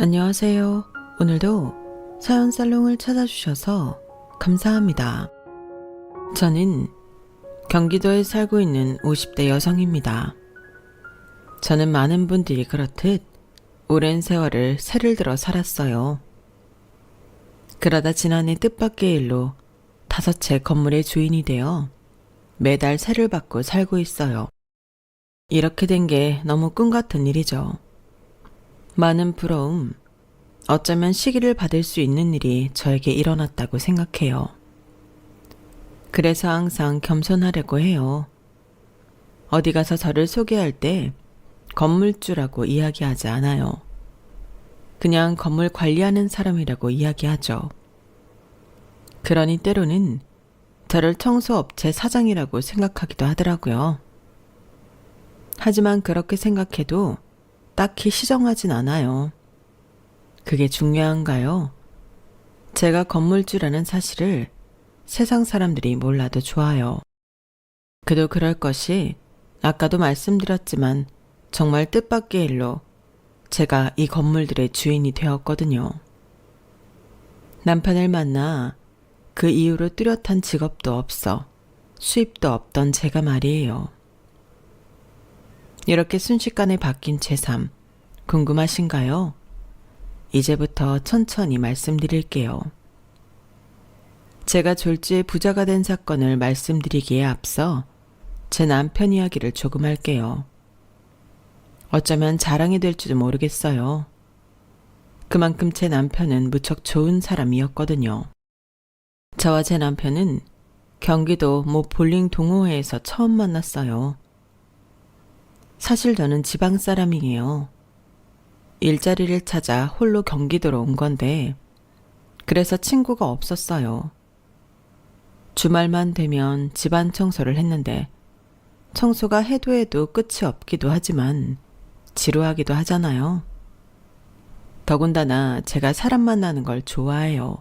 안녕하세요. 오늘도 사연 살롱을 찾아주셔서 감사합니다. 저는 경기도에 살고 있는 50대 여성입니다. 저는 많은 분들이 그렇듯 오랜 세월을 새를 들어 살았어요. 그러다 지난해 뜻밖의 일로 5채 건물의 주인이 되어 매달 세를 받고 살고 있어요. 이렇게 된 게 너무 꿈 같은 일이죠. 많은 부러움, 어쩌면 시기를 받을 수 있는 일이 저에게 일어났다고 생각해요. 그래서 항상 겸손하려고 해요. 어디 가서 저를 소개할 때 건물주라고 이야기하지 않아요. 그냥 건물 관리하는 사람이라고 이야기하죠. 그러니 때로는 저를 청소업체 사장이라고 생각하기도 하더라고요. 하지만 그렇게 생각해도 딱히 시정하진 않아요. 그게 중요한가요? 제가 건물주라는 사실을 세상 사람들이 몰라도 좋아요. 그도 그럴 것이 아까도 말씀드렸지만 정말 뜻밖의 일로 제가 이 건물들의 주인이 되었거든요. 남편을 만나 그 이후로 뚜렷한 직업도 없어 수입도 없던 제가 말이에요. 이렇게 순식간에 바뀐 제 삶, 궁금하신가요? 이제부터 천천히 말씀드릴게요. 제가 졸지에 부자가 된 사건을 말씀드리기에 앞서 제 남편 이야기를 조금 할게요. 어쩌면 자랑이 될지도 모르겠어요. 그만큼 제 남편은 무척 좋은 사람이었거든요. 저와 제 남편은 경기도 모 볼링 동호회에서 처음 만났어요. 사실 저는 지방 사람이에요. 일자리를 찾아 홀로 경기도로 온 건데 그래서 친구가 없었어요. 주말만 되면 집안 청소를 했는데 청소가 해도 해도 끝이 없기도 하지만 지루하기도 하잖아요. 더군다나 제가 사람 만나는 걸 좋아해요.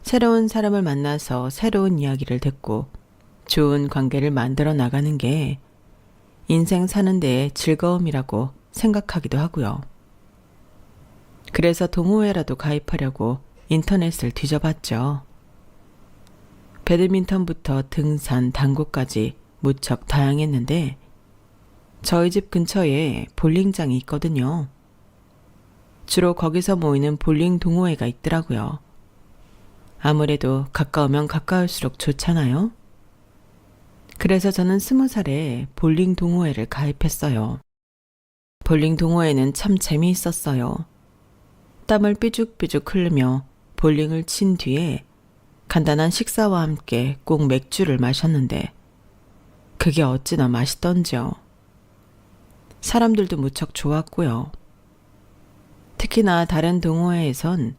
새로운 사람을 만나서 새로운 이야기를 듣고 좋은 관계를 만들어 나가는 게 인생 사는 데의 즐거움이라고 생각하기도 하고요. 그래서 동호회라도 가입하려고 인터넷을 뒤져봤죠. 배드민턴부터 등산, 당구까지 무척 다양했는데 저희 집 근처에 볼링장이 있거든요. 주로 거기서 모이는 볼링 동호회가 있더라고요. 아무래도 가까우면 가까울수록 좋잖아요. 그래서 저는 20살에 볼링 동호회를 가입했어요. 볼링 동호회는 참 재미있었어요. 땀을 삐죽삐죽 흘리며 볼링을 친 뒤에 간단한 식사와 함께 꼭 맥주를 마셨는데 그게 어찌나 맛있던지요. 사람들도 무척 좋았고요. 특히나 다른 동호회에선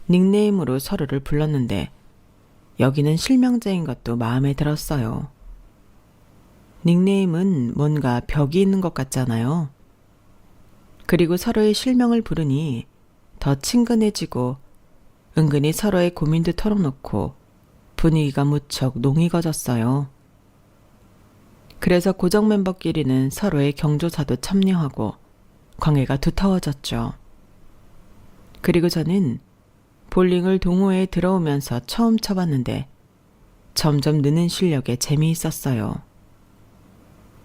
닉네임으로 서로를 불렀는데 여기는 실명제인 것도 마음에 들었어요. 닉네임은 뭔가 벽이 있는 것 같잖아요. 그리고 서로의 실명을 부르니 더 친근해지고 은근히 서로의 고민도 털어놓고 분위기가 무척 농익어졌어요. 그래서 고정 멤버끼리는 서로의 경조사도 참여하고 관계가 두터워졌죠. 그리고 저는 볼링을 동호회에 들어오면서 처음 쳐봤는데 점점 느는 실력에 재미있었어요.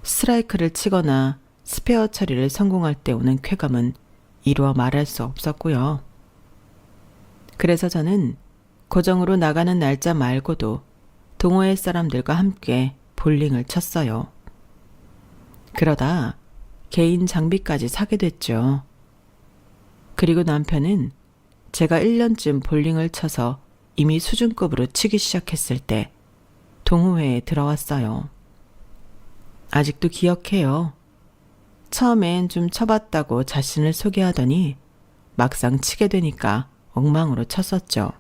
스트라이크를 치거나 스페어 처리를 성공할 때 오는 쾌감은 이루어 말할 수 없었고요. 그래서 저는 고정으로 나가는 날짜 말고도 동호회 사람들과 함께 볼링을 쳤어요. 그러다 개인 장비까지 사게 됐죠. 그리고 남편은 제가 1년쯤 볼링을 쳐서 이미 수준급으로 치기 시작했을 때 동호회에 들어왔어요. 아직도 기억해요. 처음엔 좀 쳐봤다고 자신을 소개하더니 막상 치게 되니까 엉망으로 쳤었죠.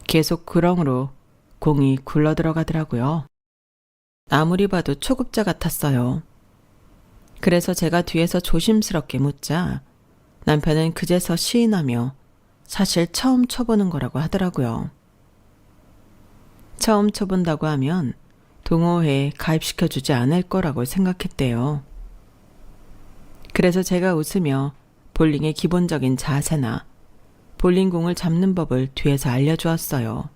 계속 구렁으로 공이 굴러 들어가더라고요. 아무리 봐도 초급자 같았어요. 그래서 제가 뒤에서 조심스럽게 묻자 남편은 그제서 시인하며 사실 처음 쳐보는 거라고 하더라고요. 처음 쳐본다고 하면 동호회에 가입시켜주지 않을 거라고 생각했대요. 그래서 제가 웃으며 볼링의 기본적인 자세나 볼링공을 잡는 법을 뒤에서 알려주었어요.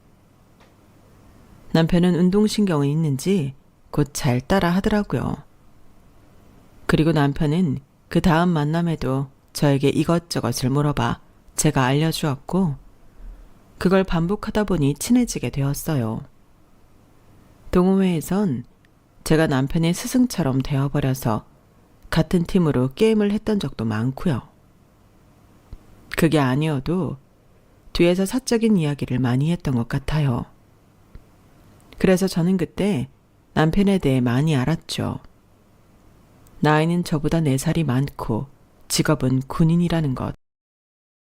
남편은 운동신경은 있는지 곧 잘 따라 하더라고요. 그리고 남편은 그 다음 만남에도 저에게 이것저것을 물어봐 제가 알려주었고, 그걸 반복하다 보니 친해지게 되었어요. 동호회에선 제가 남편의 스승처럼 되어버려서 같은 팀으로 게임을 했던 적도 많고요. 그게 아니어도 뒤에서 사적인 이야기를 많이 했던 것 같아요. 그래서 저는 그때 남편에 대해 많이 알았죠. 나이는 저보다 4살이 많고 직업은 군인이라는 것.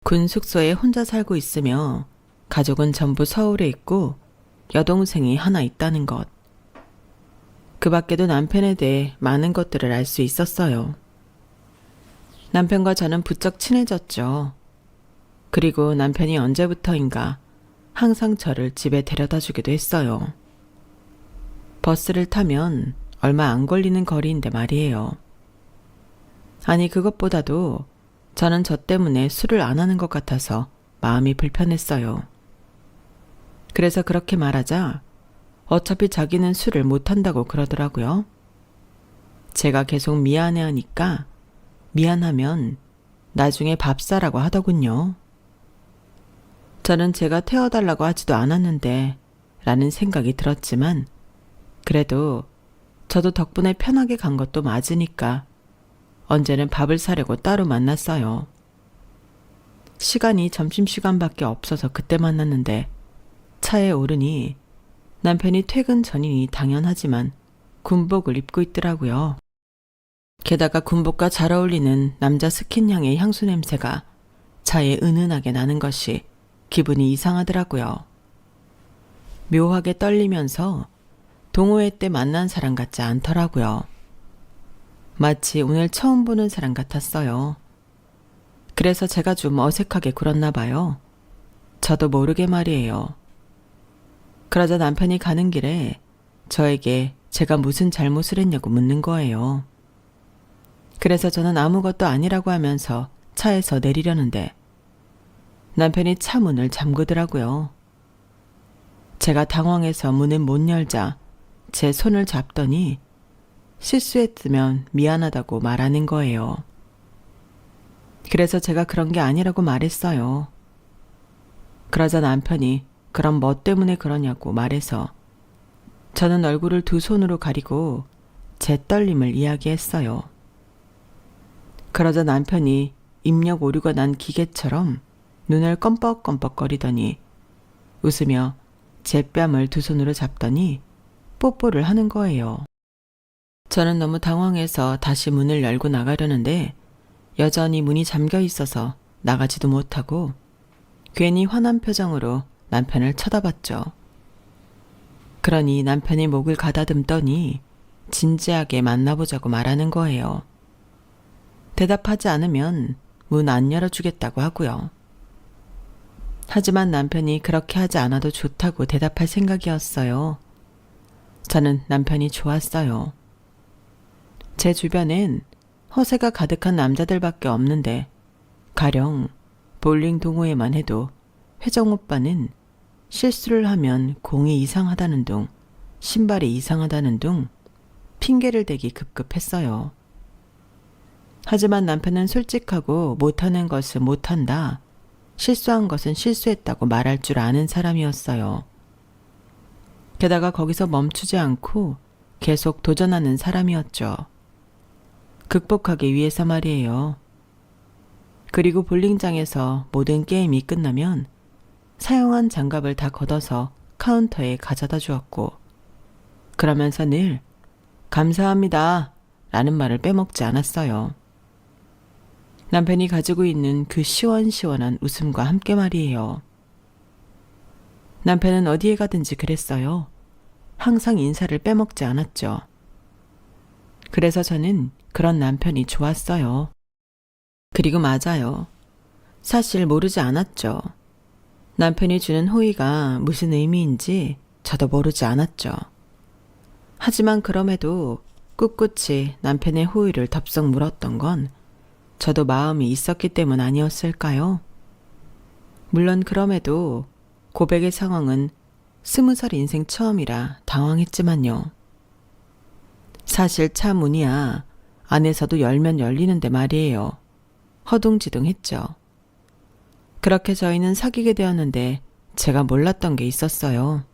군 숙소에 혼자 살고 있으며 가족은 전부 서울에 있고 여동생이 하나 있다는 것. 그 밖에도 남편에 대해 많은 것들을 알 수 있었어요. 남편과 저는 부쩍 친해졌죠. 그리고 남편이 언제부터인가 항상 저를 집에 데려다 주기도 했어요. 버스를 타면 얼마 안 걸리는 거리인데 말이에요. 아니, 그것보다도 저는 저 때문에 술을 안 하는 것 같아서 마음이 불편했어요. 그래서 그렇게 말하자 어차피 자기는 술을 못 한다고 그러더라고요. 제가 계속 미안해하니까 미안하면 나중에 밥 사라고 하더군요. 저는 제가 태워달라고 하지도 않았는데 라는 생각이 들었지만, 그래도 저도 덕분에 편하게 간 것도 맞으니까 언제는 밥을 사려고 따로 만났어요. 시간이 점심시간밖에 없어서 그때 만났는데 차에 오르니 남편이 퇴근 전이니 당연하지만 군복을 입고 있더라고요. 게다가 군복과 잘 어울리는 남자 스킨향의 향수 냄새가 차에 은은하게 나는 것이 기분이 이상하더라고요. 묘하게 떨리면서 동호회 때 만난 사람 같지 않더라고요. 마치 오늘 처음 보는 사람 같았어요. 그래서 제가 좀 어색하게 굴었나 봐요. 저도 모르게 말이에요. 그러자 남편이 가는 길에 저에게 제가 무슨 잘못을 했냐고 묻는 거예요. 그래서 저는 아무것도 아니라고 하면서 차에서 내리려는데 남편이 차 문을 잠그더라고요. 제가 당황해서 문을 못 열자 제 손을 잡더니 실수했으면 미안하다고 말하는 거예요. 그래서 제가 그런 게 아니라고 말했어요. 그러자 남편이 그럼 뭐 때문에 그러냐고 말해서 저는 얼굴을 두 손으로 가리고 제 떨림을 이야기했어요. 그러자 남편이 입력 오류가 난 기계처럼 눈을 껌뻑껌뻑거리더니 웃으며 제 뺨을 두 손으로 잡더니 뽀뽀를 하는 거예요. 저는 너무 당황해서 다시 문을 열고 나가려는데 여전히 문이 잠겨 있어서 나가지도 못하고 괜히 화난 표정으로 남편을 쳐다봤죠. 그러니 남편이 목을 가다듬더니 진지하게 만나보자고 말하는 거예요. 대답하지 않으면 문 안 열어주겠다고 하고요. 하지만 남편이 그렇게 하지 않아도 좋다고 대답할 생각이었어요. 저는 남편이 좋았어요. 제 주변엔 허세가 가득한 남자들밖에 없는데 가령 볼링 동호회만 해도 회정 오빠는 실수를 하면 공이 이상하다는 둥, 신발이 이상하다는 둥 핑계를 대기 급급했어요. 하지만 남편은 솔직하고 못하는 것은 못한다, 실수한 것은 실수했다고 말할 줄 아는 사람이었어요. 게다가 거기서 멈추지 않고 계속 도전하는 사람이었죠. 극복하기 위해서 말이에요. 그리고 볼링장에서 모든 게임이 끝나면 사용한 장갑을 다 걷어서 카운터에 가져다 주었고, 그러면서 늘 감사합니다 라는 말을 빼먹지 않았어요. 남편이 가지고 있는 그 시원시원한 웃음과 함께 말이에요. 남편은 어디에 가든지 그랬어요. 항상 인사를 빼먹지 않았죠. 그래서 저는 그런 남편이 좋았어요. 그리고 맞아요. 사실 모르지 않았죠. 남편이 주는 호의가 무슨 의미인지 저도 모르지 않았죠. 하지만 그럼에도 꿋꿋이 남편의 호의를 덥석 물었던 건 저도 마음이 있었기 때문 아니었을까요? 물론 그럼에도 고백의 상황은 20살 인생 처음이라 당황했지만요. 사실 차 문이야 안에서도 열면 열리는데 말이에요. 허둥지둥했죠. 그렇게 저희는 사귀게 되었는데 제가 몰랐던 게 있었어요.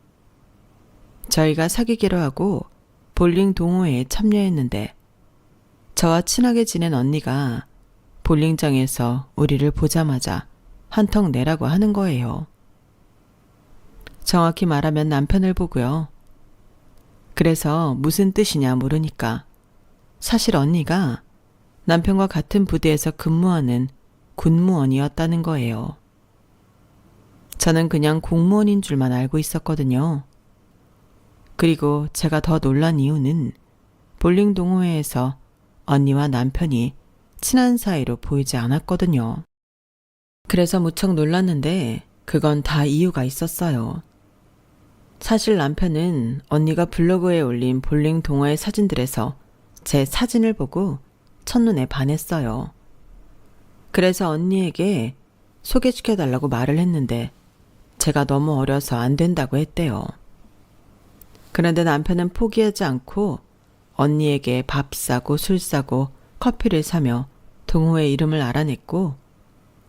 저희가 사귀기로 하고 볼링 동호회에 참여했는데 저와 친하게 지낸 언니가 볼링장에서 우리를 보자마자 한턱 내라고 하는 거예요. 정확히 말하면 남편을 보고요. 그래서 무슨 뜻이냐 물으니까 사실 언니가 남편과 같은 부대에서 근무하는 군무원이었다는 거예요. 저는 그냥 공무원인 줄만 알고 있었거든요. 그리고 제가 더 놀란 이유는 볼링 동호회에서 언니와 남편이 친한 사이로 보이지 않았거든요. 그래서 무척 놀랐는데 그건 다 이유가 있었어요. 사실 남편은 언니가 블로그에 올린 볼링 동호회 사진들에서 제 사진을 보고 첫눈에 반했어요. 그래서 언니에게 소개시켜달라고 말을 했는데 제가 너무 어려서 안 된다고 했대요. 그런데 남편은 포기하지 않고 언니에게 밥 사고 술 사고 커피를 사며 동호회 이름을 알아냈고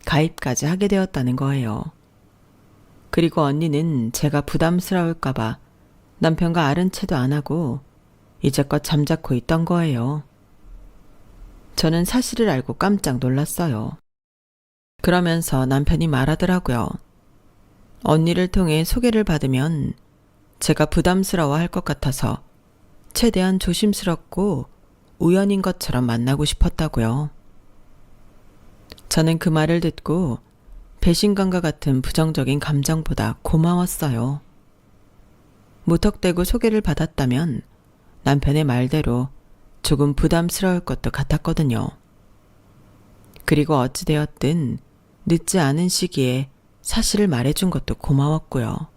가입까지 하게 되었다는 거예요. 그리고 언니는 제가 부담스러울까봐 남편과 아른 채도 안 하고 이제껏 잠자코 있던 거예요. 저는 사실을 알고 깜짝 놀랐어요. 그러면서 남편이 말하더라고요. 언니를 통해 소개를 받으면 제가 부담스러워 할 것 같아서 최대한 조심스럽고 우연인 것처럼 만나고 싶었다고요. 저는 그 말을 듣고 배신감과 같은 부정적인 감정보다 고마웠어요. 무턱대고 소개를 받았다면 남편의 말대로 조금 부담스러울 것도 같았거든요. 그리고 어찌되었든 늦지 않은 시기에 사실을 말해준 것도 고마웠고요.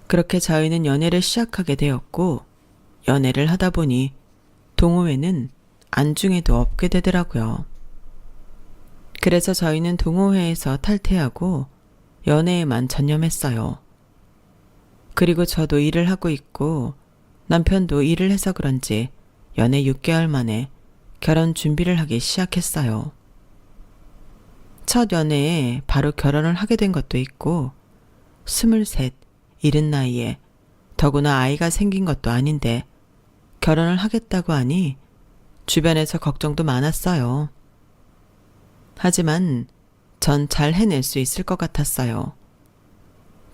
그렇게 저희는 연애를 시작하게 되었고 연애를 하다 보니 동호회는 안중에도 없게 되더라고요. 그래서 저희는 동호회에서 탈퇴하고 연애에만 전념했어요. 그리고 저도 일을 하고 있고 남편도 일을 해서 그런지 연애 6개월 만에 결혼 준비를 하기 시작했어요. 첫 연애에 바로 결혼을 하게 된 것도 있고 23, 이른 나이에 더구나 아이가 생긴 것도 아닌데 결혼을 하겠다고 하니 주변에서 걱정도 많았어요. 하지만 전 잘 해낼 수 있을 것 같았어요.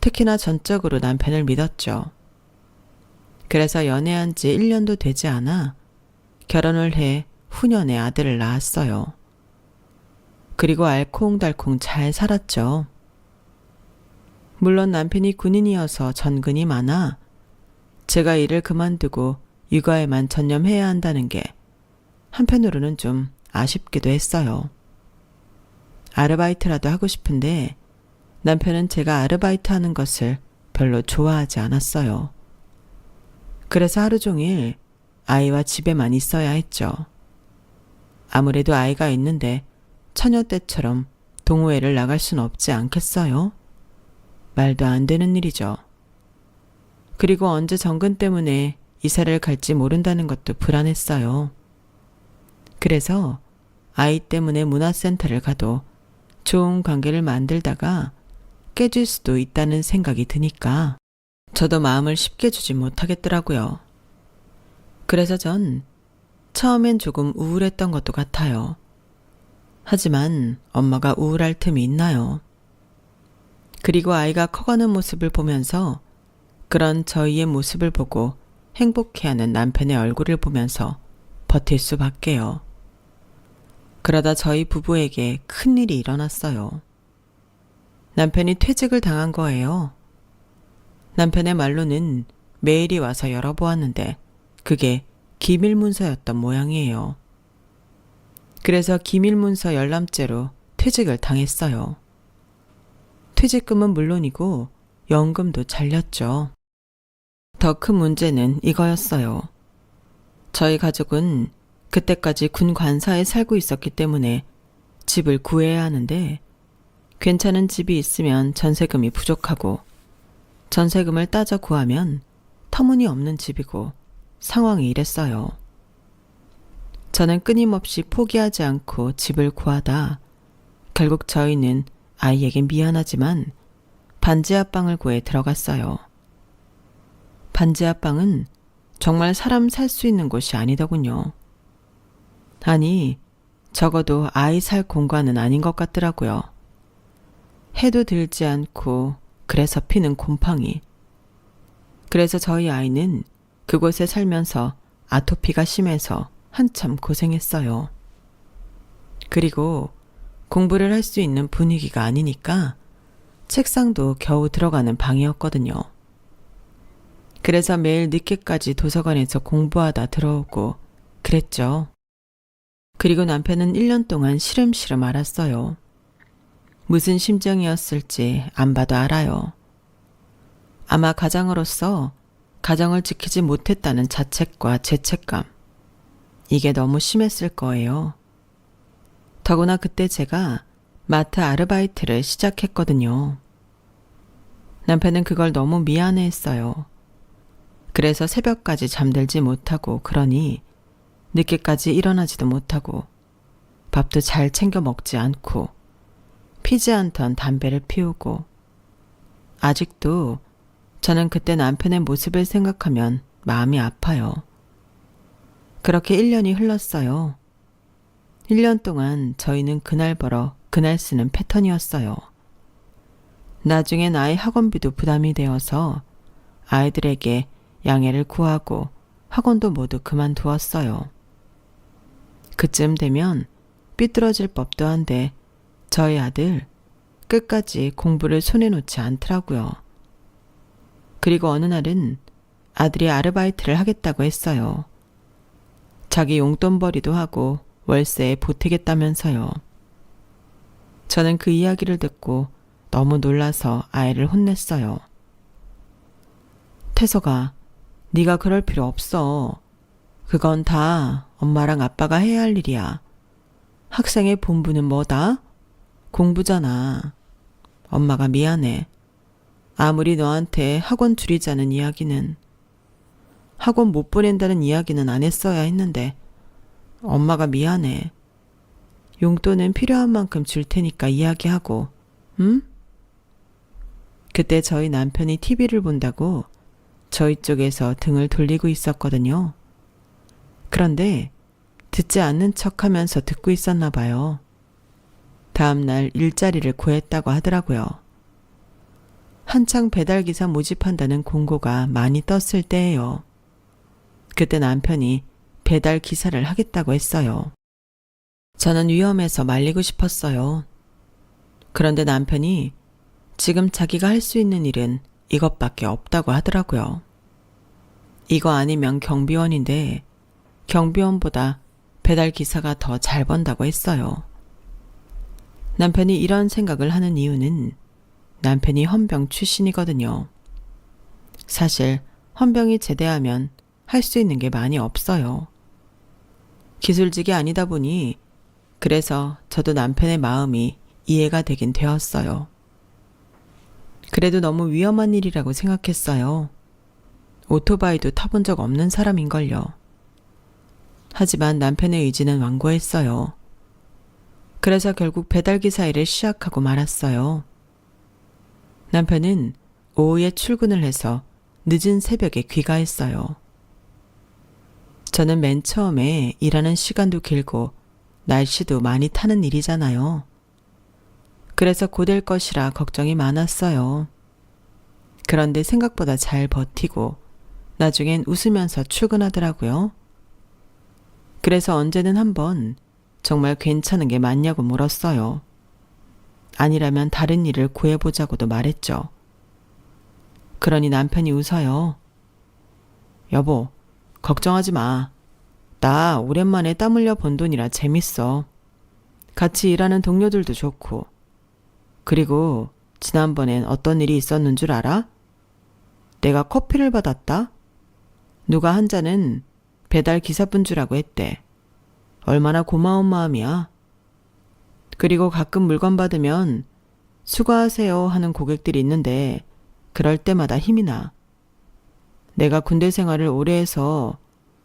특히나 전적으로 남편을 믿었죠. 그래서 연애한 지 1년도 되지 않아 결혼을 해 후년에 아들을 낳았어요. 그리고 알콩달콩 잘 살았죠. 물론 남편이 군인이어서 전근이 많아 제가 일을 그만두고 육아에만 전념해야 한다는 게 한편으로는 좀 아쉽기도 했어요. 아르바이트라도 하고 싶은데 남편은 제가 아르바이트 하는 것을 별로 좋아하지 않았어요. 그래서 하루 종일 아이와 집에만 있어야 했죠. 아무래도 아이가 있는데 처녀 때처럼 동호회를 나갈 순 없지 않겠어요? 말도 안 되는 일이죠. 그리고 언제 정근 때문에 이사를 갈지 모른다는 것도 불안했어요. 그래서 아이 때문에 문화센터를 가도 좋은 관계를 만들다가 깨질 수도 있다는 생각이 드니까 저도 마음을 쉽게 주지 못하겠더라고요. 그래서 전 처음엔 조금 우울했던 것도 같아요. 하지만 엄마가 우울할 틈이 있나요? 그리고 아이가 커가는 모습을 보면서 그런 저희의 모습을 보고 행복해하는 남편의 얼굴을 보면서 버틸 수밖에요. 그러다 저희 부부에게 큰일이 일어났어요. 남편이 퇴직을 당한 거예요. 남편의 말로는 메일이 와서 열어보았는데 그게 기밀문서였던 모양이에요. 그래서 기밀문서 열람죄로 퇴직을 당했어요. 퇴직금은 물론이고 연금도 잘렸죠. 더 큰 문제는 이거였어요. 저희 가족은 그때까지 군 관사에 살고 있었기 때문에 집을 구해야 하는데 괜찮은 집이 있으면 전세금이 부족하고 전세금을 따져 구하면 터무니없는 집이고 상황이 이랬어요. 저는 끊임없이 포기하지 않고 집을 구하다 결국 저희는 아이에게 미안하지만 반지하방을 구해 들어갔어요. 반지하방은 정말 사람 살 수 있는 곳이 아니더군요. 아니, 적어도 아이 살 공간은 아닌 것 같더라고요. 해도 들지 않고 그래서 피는 곰팡이. 그래서 저희 아이는 그곳에 살면서 아토피가 심해서 한참 고생했어요. 그리고 공부를 할 수 있는 분위기가 아니니까 책상도 겨우 들어가는 방이었거든요. 그래서 매일 늦게까지 도서관에서 공부하다 들어오고 그랬죠. 그리고 남편은 1년 동안 시름시름 앓았어요. 무슨 심정이었을지 안 봐도 알아요. 아마 가장으로서 가정을 지키지 못했다는 자책과 죄책감. 이게 너무 심했을 거예요. 더구나 그때 제가 마트 아르바이트를 시작했거든요. 남편은 그걸 너무 미안해했어요. 그래서 새벽까지 잠들지 못하고 그러니 늦게까지 일어나지도 못하고 밥도 잘 챙겨 먹지 않고 피지 않던 담배를 피우고 아직도 저는 그때 남편의 모습을 생각하면 마음이 아파요. 그렇게 1년이 흘렀어요. 1년 동안 저희는 그날 벌어 그날 쓰는 패턴이었어요. 나중엔 아이 학원비도 부담이 되어서 아이들에게 양해를 구하고 학원도 모두 그만두었어요. 그쯤 되면 삐뚤어질 법도 한데 저희 아들 끝까지 공부를 손에 놓지 않더라고요. 그리고 어느 날은 아들이 아르바이트를 하겠다고 했어요. 자기 용돈벌이도 하고 월세에 보태겠다면서요. 저는 그 이야기를 듣고 너무 놀라서 아이를 혼냈어요. 태서가 네가 그럴 필요 없어. 그건 다 엄마랑 아빠가 해야 할 일이야. 학생의 본분은 뭐다? 공부잖아. 엄마가 미안해. 아무리 너한테 학원 줄이자는 이야기는 학원 못 보낸다는 이야기는 안 했어야 했는데 엄마가 미안해. 용돈은 필요한 만큼 줄 테니까 이야기하고, 응? 그때 저희 남편이 TV를 본다고 저희 쪽에서 등을 돌리고 있었거든요. 그런데 듣지 않는 척하면서 듣고 있었나 봐요. 다음날 일자리를 구했다고 하더라고요. 한창 배달기사 모집한다는 공고가 많이 떴을 때예요. 그때 남편이 배달기사를 하겠다고 했어요. 저는 위험해서 말리고 싶었어요. 그런데 남편이 지금 자기가 할 수 있는 일은 이것밖에 없다고 하더라고요. 이거 아니면 경비원인데 경비원보다 배달기사가 더 잘 번다고 했어요. 남편이 이런 생각을 하는 이유는 남편이 헌병 출신이거든요. 사실 헌병이 제대하면 할 수 있는 게 많이 없어요. 기술직이 아니다 보니 그래서 저도 남편의 마음이 이해가 되긴 되었어요. 그래도 너무 위험한 일이라고 생각했어요. 오토바이도 타본 적 없는 사람인걸요. 하지만 남편의 의지는 완고했어요. 그래서 결국 배달기사 일을 시작하고 말았어요. 남편은 오후에 출근을 해서 늦은 새벽에 귀가했어요. 저는 맨 처음에 일하는 시간도 길고 날씨도 많이 타는 일이잖아요. 그래서 고될 것이라 걱정이 많았어요. 그런데 생각보다 잘 버티고 나중엔 웃으면서 출근하더라고요. 그래서 언제는 한번 정말 괜찮은 게 맞냐고 물었어요. 아니라면 다른 일을 구해보자고도 말했죠. 그러니 남편이 웃어요. 여보, 걱정하지 마. 나 오랜만에 땀 흘려 번 돈이라 재밌어. 같이 일하는 동료들도 좋고. 그리고 지난번엔 어떤 일이 있었는 줄 알아? 내가 커피를 받았다? 누가 한 잔은 배달 기사분 주라고 했대. 얼마나 고마운 마음이야. 그리고 가끔 물건 받으면 수고하세요 하는 고객들이 있는데 그럴 때마다 힘이 나. 내가 군대 생활을 오래 해서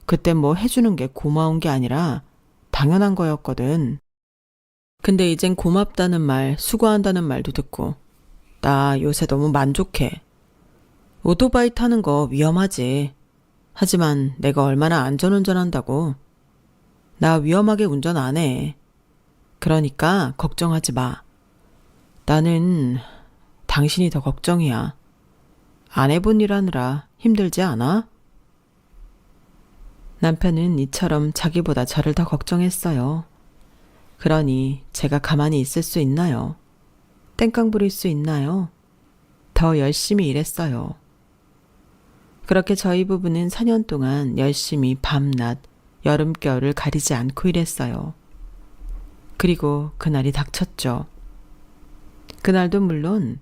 그때 뭐 해주는 게 고마운 게 아니라 당연한 거였거든. 근데 이젠 고맙다는 말, 수고한다는 말도 듣고 나 요새 너무 만족해. 오토바이 타는 거 위험하지. 하지만 내가 얼마나 안전운전한다고. 나 위험하게 운전 안 해. 그러니까 걱정하지 마. 나는 당신이 더 걱정이야. 안 해본 일 하느라 힘들지 않아? 남편은 이처럼 자기보다 저를 더 걱정했어요. 그러니 제가 가만히 있을 수 있나요? 땡깡 부릴 수 있나요? 더 열심히 일했어요. 그렇게 저희 부부는 4년 동안 열심히 밤낮, 여름, 겨울을 가리지 않고 일했어요. 그리고 그날이 닥쳤죠. 그날도 물론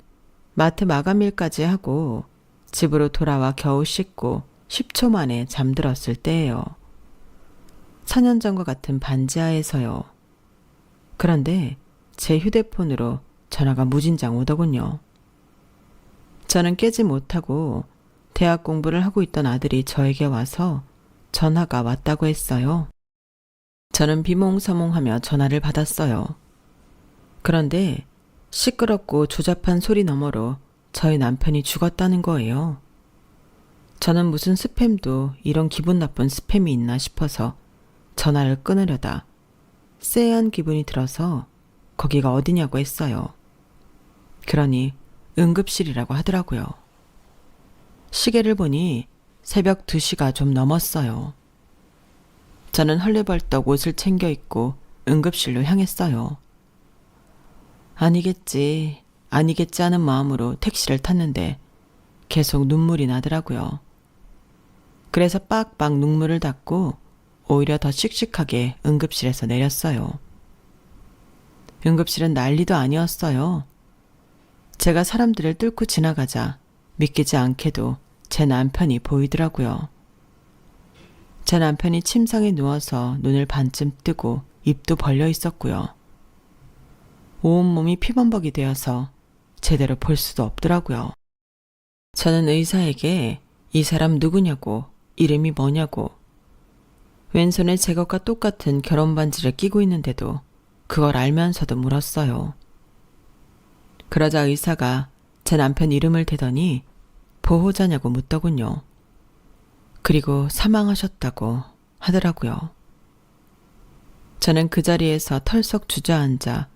마트 마감일까지 하고 집으로 돌아와 겨우 씻고 10초 만에 잠들었을 때예요. 4년 전과 같은 반지하에서요. 그런데 제 휴대폰으로 전화가 무진장 오더군요. 저는 깨지 못하고 대학 공부를 하고 있던 아들이 저에게 와서 전화가 왔다고 했어요. 저는 비몽사몽하며 전화를 받았어요. 그런데 시끄럽고 조잡한 소리 너머로 저희 남편이 죽었다는 거예요. 저는 무슨 스팸도 이런 기분 나쁜 스팸이 있나 싶어서 전화를 끊으려다 쎄한 기분이 들어서 거기가 어디냐고 했어요. 그러니 응급실이라고 하더라고요. 시계를 보니 새벽 2시가 좀 넘었어요. 저는 헐레벌떡 옷을 챙겨 입고 응급실로 향했어요. 아니겠지 하는 마음으로 택시를 탔는데 계속 눈물이 나더라고요. 그래서 빡빡 눈물을 닦고 오히려 더 씩씩하게 응급실에서 내렸어요. 응급실은 난리도 아니었어요. 제가 사람들을 뚫고 지나가자 믿기지 않게도 제 남편이 보이더라고요. 제 남편이 침상에 누워서 눈을 반쯤 뜨고 입도 벌려 있었고요. 온몸이 피범벅이 되어서 제대로 볼 수도 없더라고요. 저는 의사에게 이 사람 누구냐고, 이름이 뭐냐고, 왼손에 제 것과 똑같은 결혼 반지를 끼고 있는데도 그걸 알면서도 물었어요. 그러자 의사가 제 남편 이름을 대더니 보호자냐고 묻더군요. 그리고 사망하셨다고 하더라고요. 저는 그 자리에서 털썩 주저앉아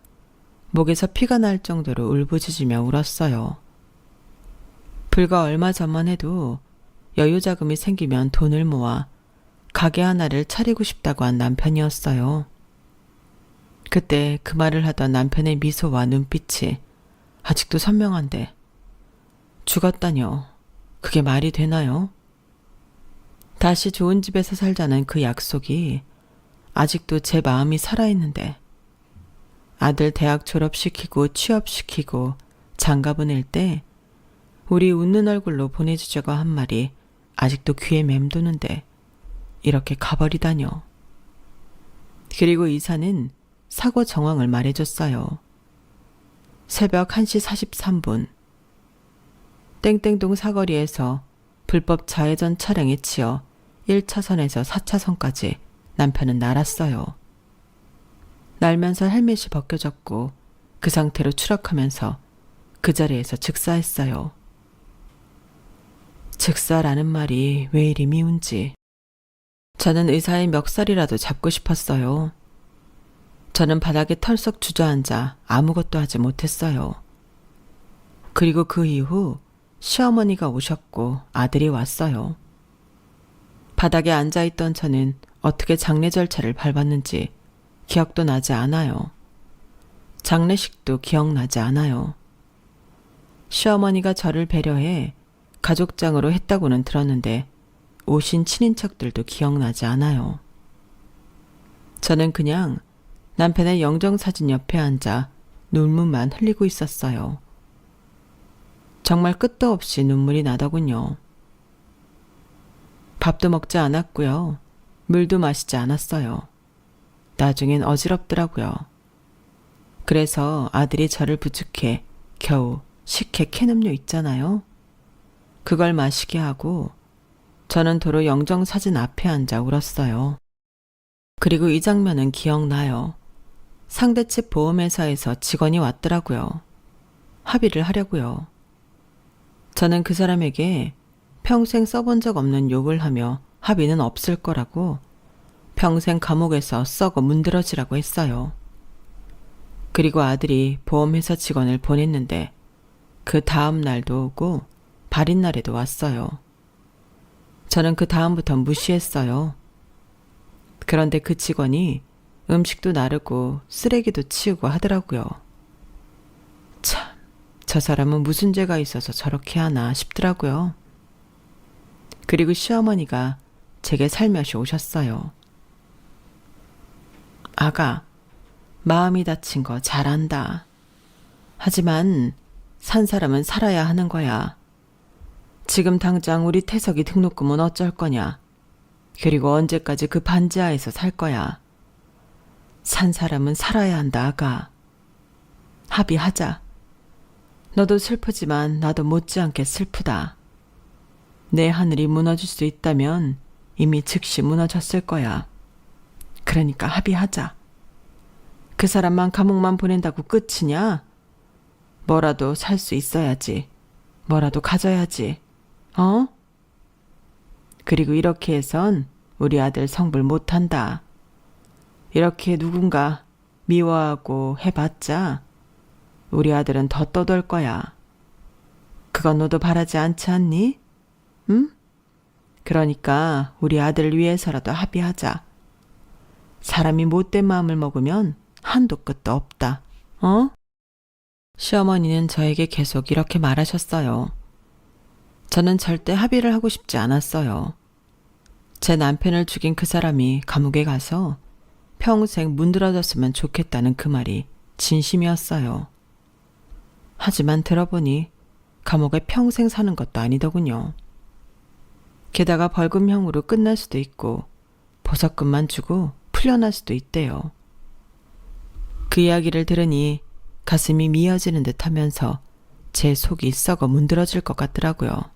목에서 피가 날 정도로 울부짖으며 울었어요. 불과 얼마 전만 해도 여유 자금이 생기면 돈을 모아 가게 하나를 차리고 싶다고 한 남편이었어요. 그때 그 말을 하던 남편의 미소와 눈빛이 아직도 선명한데 죽었다뇨. 그게 말이 되나요? 다시 좋은 집에서 살자는 그 약속이 아직도 제 마음이 살아있는데 아들 대학 졸업시키고 취업시키고 장가 보낼 때 우리 웃는 얼굴로 보내주자고 한 말이 아직도 귀에 맴도는데 이렇게 가버리다뇨. 그리고 의사는 사고 정황을 말해줬어요. 새벽 1시 43분 땡땡동 사거리에서 불법 좌회전 차량에 치여 1차선에서 4차선까지 남편은 날았어요. 날면서 헬멧이 벗겨졌고 그 상태로 추락하면서 그 자리에서 즉사했어요. 즉사라는 말이 왜 이리 미운지. 저는 의사의 멱살이라도 잡고 싶었어요. 저는 바닥에 털썩 주저앉아 아무것도 하지 못했어요. 그리고 그 이후 시어머니가 오셨고 아들이 왔어요. 바닥에 앉아있던 저는 어떻게 장례 절차를 밟았는지 기억도 나지 않아요. 장례식도 기억나지 않아요. 시어머니가 저를 배려해 가족장으로 했다고는 들었는데 오신 친인척들도 기억나지 않아요. 저는 그냥 남편의 영정사진 옆에 앉아 눈물만 흘리고 있었어요. 정말 끝도 없이 눈물이 나더군요. 밥도 먹지 않았고요. 물도 마시지 않았어요. 나중엔 어지럽더라고요. 그래서 아들이 저를 부축해 겨우 식혜 캔음료 있잖아요. 그걸 마시게 하고 저는 도로 영정사진 앞에 앉아 울었어요. 그리고 이 장면은 기억나요. 상대측 보험회사에서 직원이 왔더라고요. 합의를 하려고요. 저는 그 사람에게 평생 써본 적 없는 욕을 하며 합의는 없을 거라고 평생 감옥에서 썩어 문드러지라고 했어요. 그리고 아들이 보험회사 직원을 보냈는데 그 다음 날도 오고 발인 날에도 왔어요. 저는 그 다음부터 무시했어요. 그런데 그 직원이 음식도 나르고 쓰레기도 치우고 하더라고요. 참, 저 사람은 무슨 죄가 있어서 저렇게 하나 싶더라고요. 그리고 시어머니가 제게 살며시 오셨어요. 아가, 마음이 다친 거 잘한다. 하지만 산 사람은 살아야 하는 거야. 지금 당장 우리 태석이 등록금은 어쩔 거냐. 그리고 언제까지 그 반지하에서 살 거야. 산 사람은 살아야 한다, 아가. 합의하자. 너도 슬프지만 나도 못지않게 슬프다. 내 하늘이 무너질 수 있다면 이미 즉시 무너졌을 거야. 그러니까 합의하자. 그 사람만 감옥만 보낸다고 끝이냐? 뭐라도 살 수 있어야지. 뭐라도 가져야지. 어? 그리고 이렇게 해선 우리 아들 성불 못한다. 이렇게 누군가 미워하고 해봤자 우리 아들은 더 떠돌 거야. 그건 너도 바라지 않지 않니? 응? 그러니까 우리 아들을 위해서라도 합의하자. 사람이 못된 마음을 먹으면 한도 끝도 없다. 어? 시어머니는 저에게 계속 이렇게 말하셨어요. 저는 절대 합의를 하고 싶지 않았어요. 제 남편을 죽인 그 사람이 감옥에 가서 평생 문드러졌으면 좋겠다는 그 말이 진심이었어요. 하지만 들어보니 감옥에 평생 사는 것도 아니더군요. 게다가 벌금형으로 끝날 수도 있고 보석금만 주고 풀려날 수도 있대요. 그 이야기를 들으니 가슴이 미어지는 듯 하면서 제 속이 썩어 문드러질 것 같더라고요.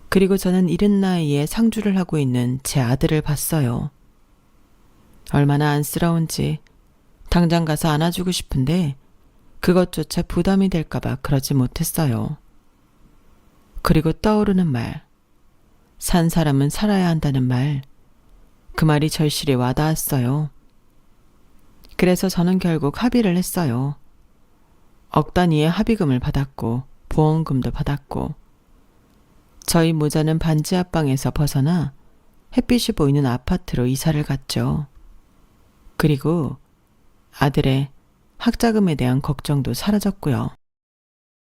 그리고 저는 이른 나이에 상주를 하고 있는 제 아들을 봤어요. 얼마나 안쓰러운지 당장 가서 안아주고 싶은데 그것조차 부담이 될까봐 그러지 못했어요. 그리고 떠오르는 말, 산 사람은 살아야 한다는 말, 그 말이 절실히 와닿았어요. 그래서 저는 결국 합의를 했어요. 억 단위의 합의금을 받았고 보험금도 받았고 저희 모자는 반지 앞방에서 벗어나 햇빛이 보이는 아파트로 이사를 갔죠. 그리고 아들의 학자금에 대한 걱정도 사라졌고요.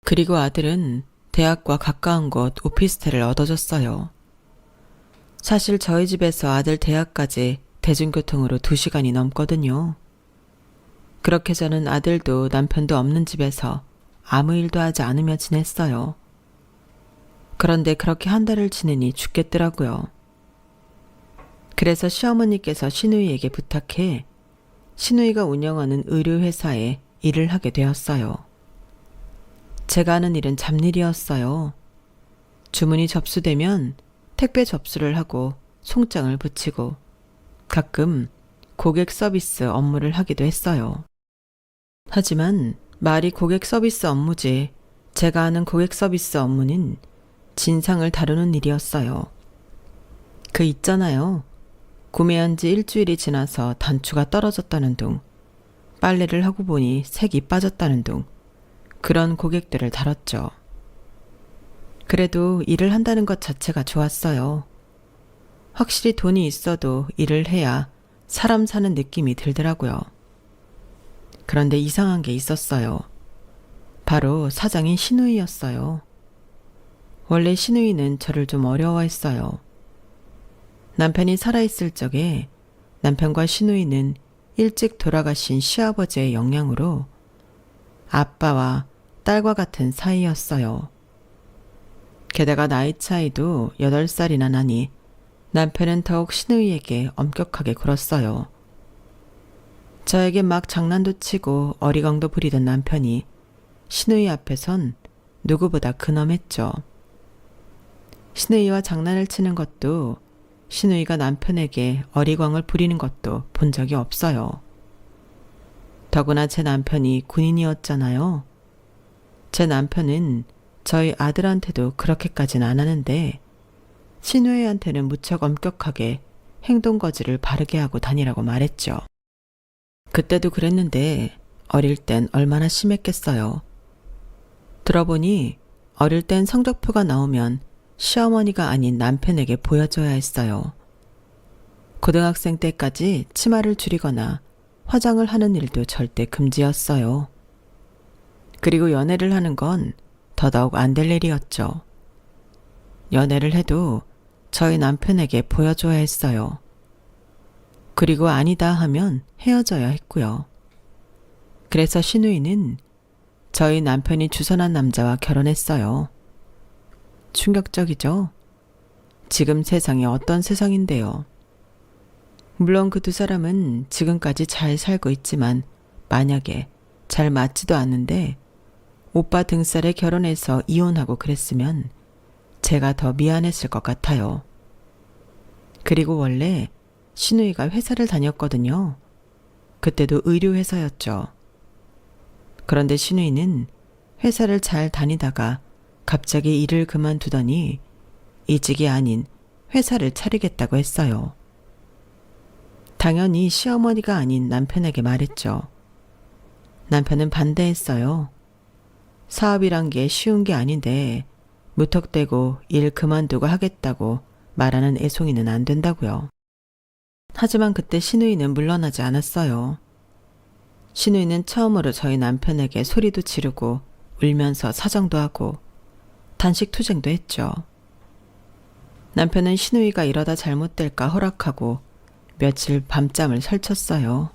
그리고 아들은 대학과 가까운 곳 오피스텔을 얻어줬어요. 사실 저희 집에서 아들 대학까지 대중교통으로 2시간이 넘거든요. 그렇게 저는 아들도 남편도 없는 집에서 아무 일도 하지 않으며 지냈어요. 그런데 그렇게 한 달을 지내니 죽겠더라고요. 그래서 시어머니께서 시누이에게 부탁해 시누이가 운영하는 의류회사에 일을 하게 되었어요. 제가 하는 일은 잡일이었어요. 주문이 접수되면 택배 접수를 하고 송장을 붙이고 가끔 고객 서비스 업무를 하기도 했어요. 하지만 말이 고객 서비스 업무지 제가 하는 고객 서비스 업무는 진상을 다루는 일이었어요. 그 있잖아요. 구매한 지 일주일이 지나서 단추가 떨어졌다는 둥, 빨래를 하고 보니 색이 빠졌다는 둥, 그런 고객들을 다뤘죠. 그래도 일을 한다는 것 자체가 좋았어요. 확실히 돈이 있어도 일을 해야 사람 사는 느낌이 들더라고요. 그런데 이상한 게 있었어요. 바로 사장인 시누이였어요. 원래 시누이는 저를 좀 어려워했어요. 남편이 살아있을 적에 남편과 시누이는 일찍 돌아가신 시아버지의 영향으로 아빠와 딸과 같은 사이였어요. 게다가 나이 차이도 8살이나 나니 남편은 더욱 시누이에게 엄격하게 굴었어요. 저에게 막 장난도 치고 어리광도 부리던 남편이 신우이 앞에선 누구보다 근엄했죠. 신우이와 장난을 치는 것도 신우이가 남편에게 어리광을 부리는 것도 본 적이 없어요. 더구나 제 남편이 군인이었잖아요. 제 남편은 저희 아들한테도 그렇게까지는 안 하는데 신우이한테는 무척 엄격하게 행동거지를 바르게 하고 다니라고 말했죠. 그때도 그랬는데 어릴 땐 얼마나 심했겠어요. 들어보니 어릴 땐 성적표가 나오면 시어머니가 아닌 남편에게 보여줘야 했어요. 고등학생 때까지 치마를 줄이거나 화장을 하는 일도 절대 금지였어요. 그리고 연애를 하는 건 더더욱 안 될 일이었죠. 연애를 해도 저희 남편에게 보여줘야 했어요. 그리고 아니다 하면 헤어져야 했고요. 그래서 신우이는 저희 남편이 주선한 남자와 결혼했어요. 충격적이죠? 지금 세상이 어떤 세상인데요. 물론 그 두 사람은 지금까지 잘 살고 있지만 만약에 잘 맞지도 않는데 오빠 등살에 결혼해서 이혼하고 그랬으면 제가 더 미안했을 것 같아요. 그리고 원래 신우이가 회사를 다녔거든요. 그때도 의류회사였죠. 그런데 신우이는 회사를 잘 다니다가 갑자기 일을 그만두더니 이직이 아닌 회사를 차리겠다고 했어요. 당연히 시어머니가 아닌 남편에게 말했죠. 남편은 반대했어요. 사업이란 게 쉬운 게 아닌데 무턱대고 일 그만두고 하겠다고 말하는 애송이는 안 된다고요. 하지만 그때 신우이는 물러나지 않았어요. 신우이는 처음으로 저희 남편에게 소리도 지르고 울면서 사정도 하고 단식투쟁도 했죠. 남편은 신우이가 이러다 잘못될까 허락하고 며칠 밤잠을 설쳤어요.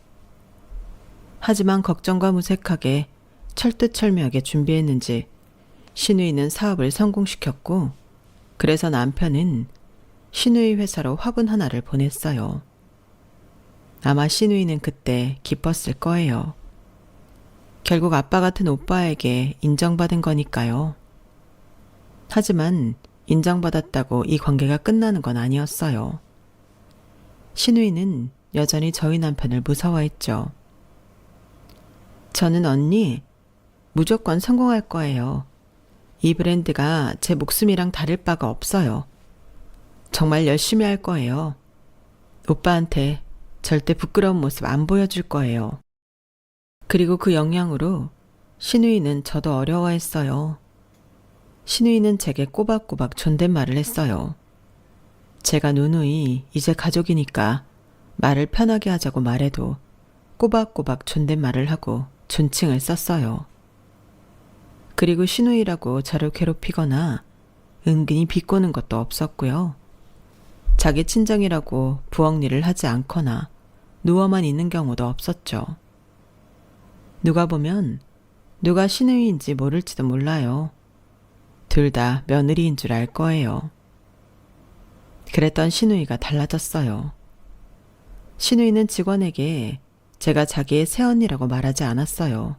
하지만 걱정과 무색하게 철두철미하게 준비했는지 신우이는 사업을 성공시켰고 그래서 남편은 신우이 회사로 화분 하나를 보냈어요. 아마 신우이는 그때 기뻤을 거예요. 결국 아빠 같은 오빠에게 인정받은 거니까요. 하지만 인정받았다고 이 관계가 끝나는 건 아니었어요. 신우이는 여전히 저희 남편을 무서워했죠. 저는 언니 무조건 성공할 거예요. 이 브랜드가 제 목숨이랑 다를 바가 없어요. 정말 열심히 할 거예요. 오빠한테 절대 부끄러운 모습 안 보여줄 거예요. 그리고 그 영향으로 신우이는 저도 어려워했어요. 신우이는 제게 꼬박꼬박 존댓말을 했어요. 제가 누누이 이제 가족이니까 말을 편하게 하자고 말해도 꼬박꼬박 존댓말을 하고 존칭을 썼어요. 그리고 신우이라고 저를 괴롭히거나 은근히 비꼬는 것도 없었고요. 자기 친정이라고 부엌 일을 하지 않거나 누워만 있는 경우도 없었죠. 누가 보면 누가 신우이인지 모를지도 몰라요. 둘 다 며느리인 줄 알 거예요. 그랬던 신우이가 달라졌어요. 신우이는 직원에게 제가 자기의 새언니라고 말하지 않았어요.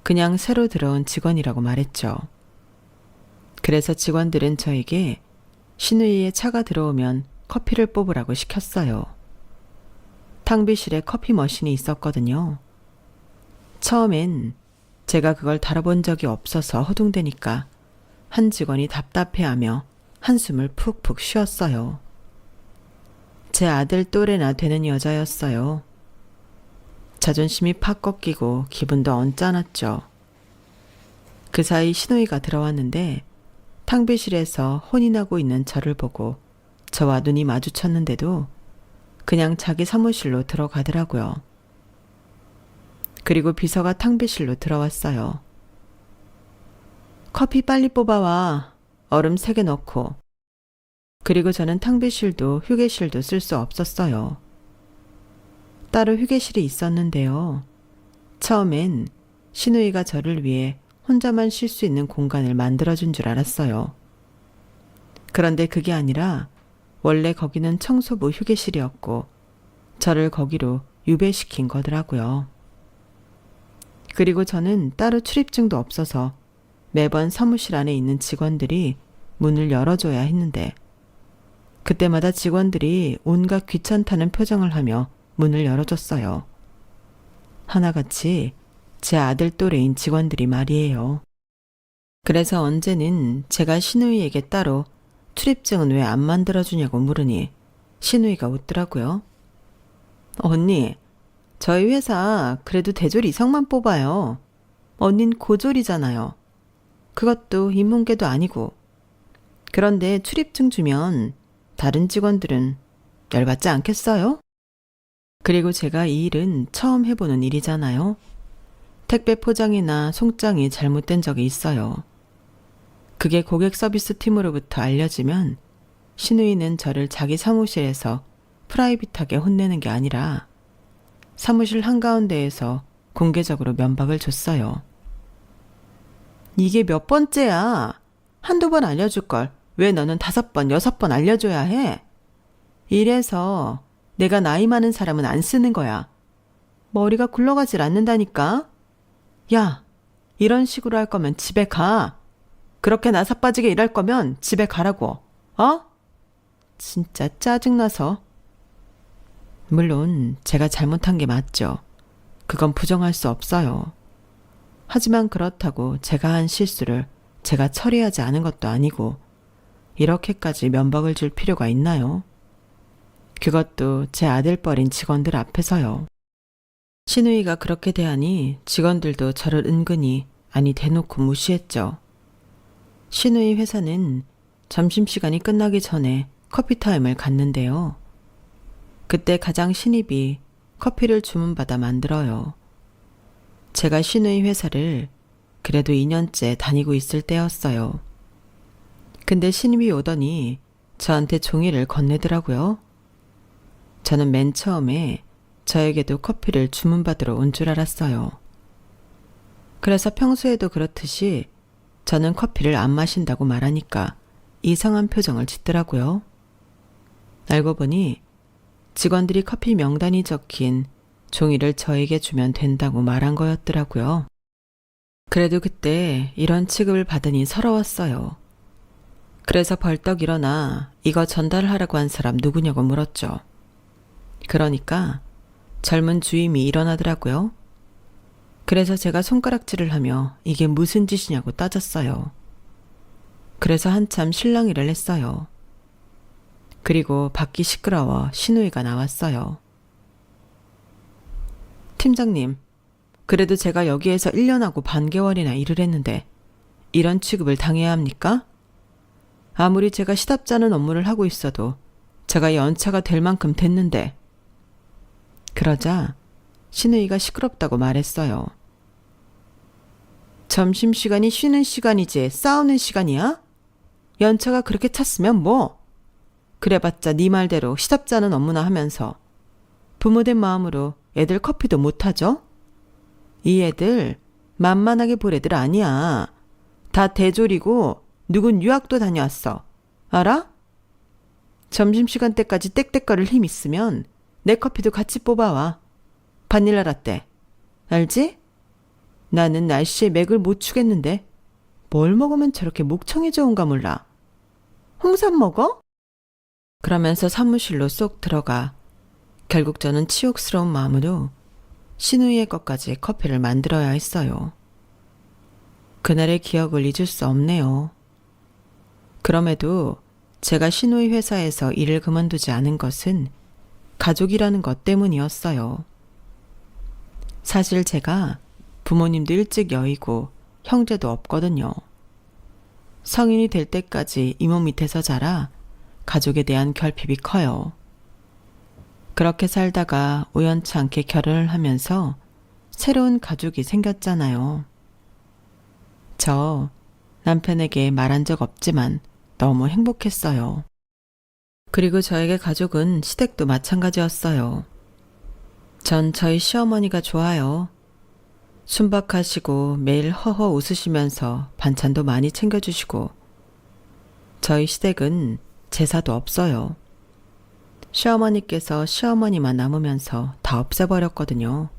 그냥 새로 들어온 직원이라고 말했죠. 그래서 직원들은 저에게 신우이의 차가 들어오면 커피를 뽑으라고 시켰어요. 탕비실에 커피 머신이 있었거든요. 처음엔 제가 그걸 다뤄본 적이 없어서 허둥대니까 한 직원이 답답해하며 한숨을 푹푹 쉬었어요. 제 아들 또래나 되는 여자였어요. 자존심이 팍 꺾이고 기분도 언짢았죠. 그 사이 신우이가 들어왔는데 탕비실에서 혼이 나고 있는 저를 보고 저와 눈이 마주쳤는데도 그냥 자기 사무실로 들어가더라고요. 그리고 비서가 탕비실로 들어왔어요. 커피 빨리 뽑아와. 얼음 3개 넣고. 그리고 저는 탕비실도 휴게실도 쓸 수 없었어요. 따로 휴게실이 있었는데요. 처음엔 신우이가 저를 위해 혼자만 쉴 수 있는 공간을 만들어준 줄 알았어요. 그런데 그게 아니라 원래 거기는 청소부 휴게실이었고 저를 거기로 유배시킨 거더라고요. 그리고 저는 따로 출입증도 없어서 매번 사무실 안에 있는 직원들이 문을 열어줘야 했는데 그때마다 직원들이 온갖 귀찮다는 표정을 하며 문을 열어줬어요. 하나같이 제 아들 또래인 직원들이 말이에요. 그래서 언제는 제가 신우이에게 따로 출입증은 왜 안 만들어주냐고 물으니 신우이가 웃더라고요. 언니, 저희 회사 그래도 대졸 이상만 뽑아요. 언닌 고졸이잖아요. 그것도 인문계도 아니고. 그런데 출입증 주면 다른 직원들은 열받지 않겠어요? 그리고 제가 이 일은 처음 해보는 일이잖아요. 택배 포장이나 송장이 잘못된 적이 있어요. 그게 고객 서비스 팀으로부터 알려지면 신우이는 저를 자기 사무실에서 프라이빗하게 혼내는 게 아니라 사무실 한가운데에서 공개적으로 면박을 줬어요. 이게 몇 번째야? 한두 번 알려줄걸. 왜 너는 5번, 6번 알려줘야 해? 이래서 내가 나이 많은 사람은 안 쓰는 거야. 머리가 굴러가질 않는다니까? 야, 이런 식으로 할 거면 집에 가. 그렇게 나사 빠지게 일할 거면 집에 가라고. 어? 진짜 짜증나서. 물론 제가 잘못한 게 맞죠. 그건 부정할 수 없어요. 하지만 그렇다고 제가 한 실수를 제가 처리하지 않은 것도 아니고 이렇게까지 면박을 줄 필요가 있나요? 그것도 제 아들뻘인 직원들 앞에서요. 신우이가 그렇게 대하니 직원들도 저를 은근히 아니 대놓고 무시했죠. 신우이 회사는 점심시간이 끝나기 전에 커피타임을 갖는데요. 그때 가장 신입이 커피를 주문받아 만들어요. 제가 신우이 회사를 그래도 2년째 다니고 있을 때였어요. 근데 신입이 오더니 저한테 종이를 건네더라고요. 저는 맨 처음에 저에게도 커피를 주문받으러 온 줄 알았어요. 그래서 평소에도 그렇듯이 저는 커피를 안 마신다고 말하니까 이상한 표정을 짓더라고요. 알고 보니 직원들이 커피 명단이 적힌 종이를 저에게 주면 된다고 말한 거였더라고요. 그래도 그때 이런 취급을 받으니 서러웠어요. 그래서 벌떡 일어나 이거 전달하라고 한 사람 누구냐고 물었죠. 그러니까 젊은 주임이 일어나더라고요. 그래서 제가 손가락질을 하며 이게 무슨 짓이냐고 따졌어요. 그래서 한참 실랑이를 했어요. 그리고 밖이 시끄러워 신우이가 나왔어요. 팀장님, 그래도 제가 여기에서 1년하고 반개월이나 일을 했는데 이런 취급을 당해야 합니까? 아무리 제가 시답잖은 업무를 하고 있어도 제가 연차가 될 만큼 됐는데. 그러자 신우이가 시끄럽다고 말했어요. 점심시간이 쉬는 시간이지 싸우는 시간이야? 연차가 그렇게 찼으면 뭐? 그래봤자 네 말대로 시답잖은 업무나 하면서 부모된 마음으로 애들 커피도 못하죠? 이 애들 만만하게 볼 애들 아니야. 다 대졸이고 누군 유학도 다녀왔어. 알아? 점심시간 때까지 땡땡거릴 힘 있으면 내 커피도 같이 뽑아와. 바닐라 라떼. 알지? 나는 날씨에 맥을 못 추겠는데 뭘 먹으면 저렇게 목청이 좋은가 몰라. 홍삼 먹어? 그러면서 사무실로 쏙 들어가 결국 저는 치욕스러운 마음으로 신우이의 것까지 커피를 만들어야 했어요. 그날의 기억을 잊을 수 없네요. 그럼에도 제가 신우이 회사에서 일을 그만두지 않은 것은 가족이라는 것 때문이었어요. 사실 제가 부모님도 일찍 여의고 형제도 없거든요. 성인이 될 때까지 이모 밑에서 자라 가족에 대한 결핍이 커요. 그렇게 살다가 우연치 않게 결혼을 하면서 새로운 가족이 생겼잖아요. 저 남편에게 말한 적 없지만 너무 행복했어요. 그리고 저에게 가족은 시댁도 마찬가지였어요. 전 저희 시어머니가 좋아요. 순박하시고 매일 허허 웃으시면서 반찬도 많이 챙겨주시고 저희 시댁은 제사도 없어요. 시어머니께서 시어머니만 남으면서 다 없애버렸거든요.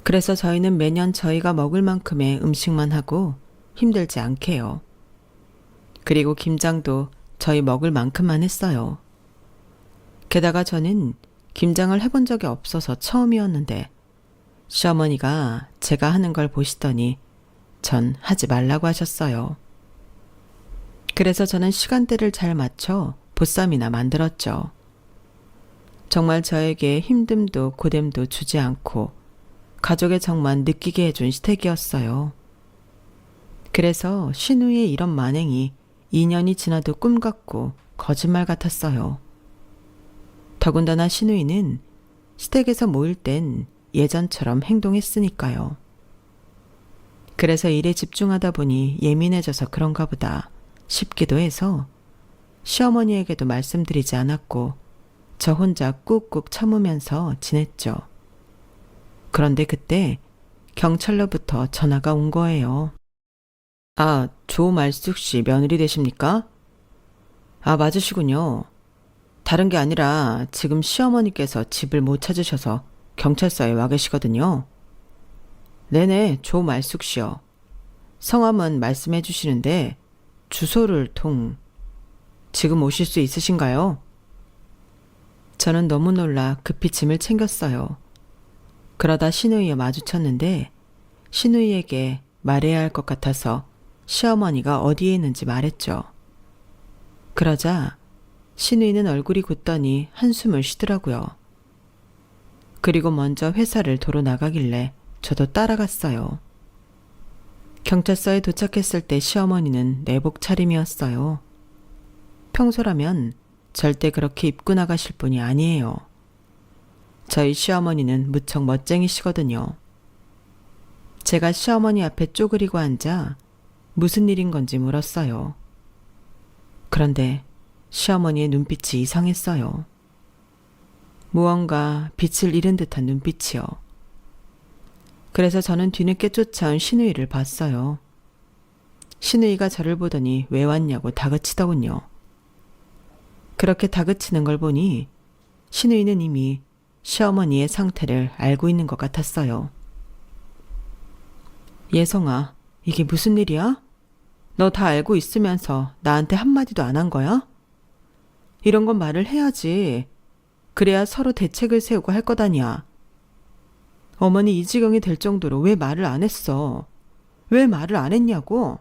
그래서 저희는 매년 저희가 먹을 만큼의 음식만 하고 힘들지 않게 해요. 그리고 김장도 저희 먹을 만큼만 했어요. 게다가 저는 김장을 해본 적이 없어서 처음이었는데 시어머니가 제가 하는 걸 보시더니 전 하지 말라고 하셨어요. 그래서 저는 시간대를 잘 맞춰 보쌈이나 만들었죠. 정말 저에게 힘듦도 고됨도 주지 않고 가족의 정만 느끼게 해준 시댁이었어요. 그래서 신우의 이런 만행이 2년이 지나도 꿈 같고 거짓말 같았어요. 더군다나 신우이는 시댁에서 모일 땐 예전처럼 행동했으니까요. 그래서 일에 집중하다 보니 예민해져서 그런가 보다 싶기도 해서 시어머니에게도 말씀드리지 않았고 저 혼자 꾹꾹 참으면서 지냈죠. 그런데 그때 경찰로부터 전화가 온 거예요. 아, 조말숙 씨 며느리 되십니까? 아, 맞으시군요. 다른 게 아니라 지금 시어머니께서 집을 못 찾으셔서 경찰서에 와 계시거든요. 네네, 조말숙 씨요. 성함은 말씀해 주시는데 주소를 지금 오실 수 있으신가요? 저는 너무 놀라 급히 짐을 챙겼어요. 그러다 신우이와 마주쳤는데 신우이에게 말해야 할 것 같아서 시어머니가 어디에 있는지 말했죠. 그러자 신우이는 얼굴이 굳더니 한숨을 쉬더라고요. 그리고 먼저 회사를 도로 나가길래 저도 따라갔어요. 경찰서에 도착했을 때 시어머니는 내복 차림이었어요. 평소라면 절대 그렇게 입고 나가실 분이 아니에요. 저희 시어머니는 무척 멋쟁이시거든요. 제가 시어머니 앞에 쪼그리고 앉아 무슨 일인 건지 물었어요. 그런데 시어머니의 눈빛이 이상했어요. 무언가 빛을 잃은 듯한 눈빛이요. 그래서 저는 뒤늦게 쫓아온 신우이를 봤어요. 신우이가 저를 보더니 왜 왔냐고 다그치더군요. 그렇게 다그치는 걸 보니 신우이는 이미 시어머니의 상태를 알고 있는 것 같았어요. 예성아, 이게 무슨 일이야? 너 다 알고 있으면서 나한테 한마디도 안 한 거야? 이런 건 말을 해야지. 그래야 서로 대책을 세우고 할 거다니야. 어머니 이 지경이 될 정도로 왜 말을 안 했어? 왜 말을 안 했냐고?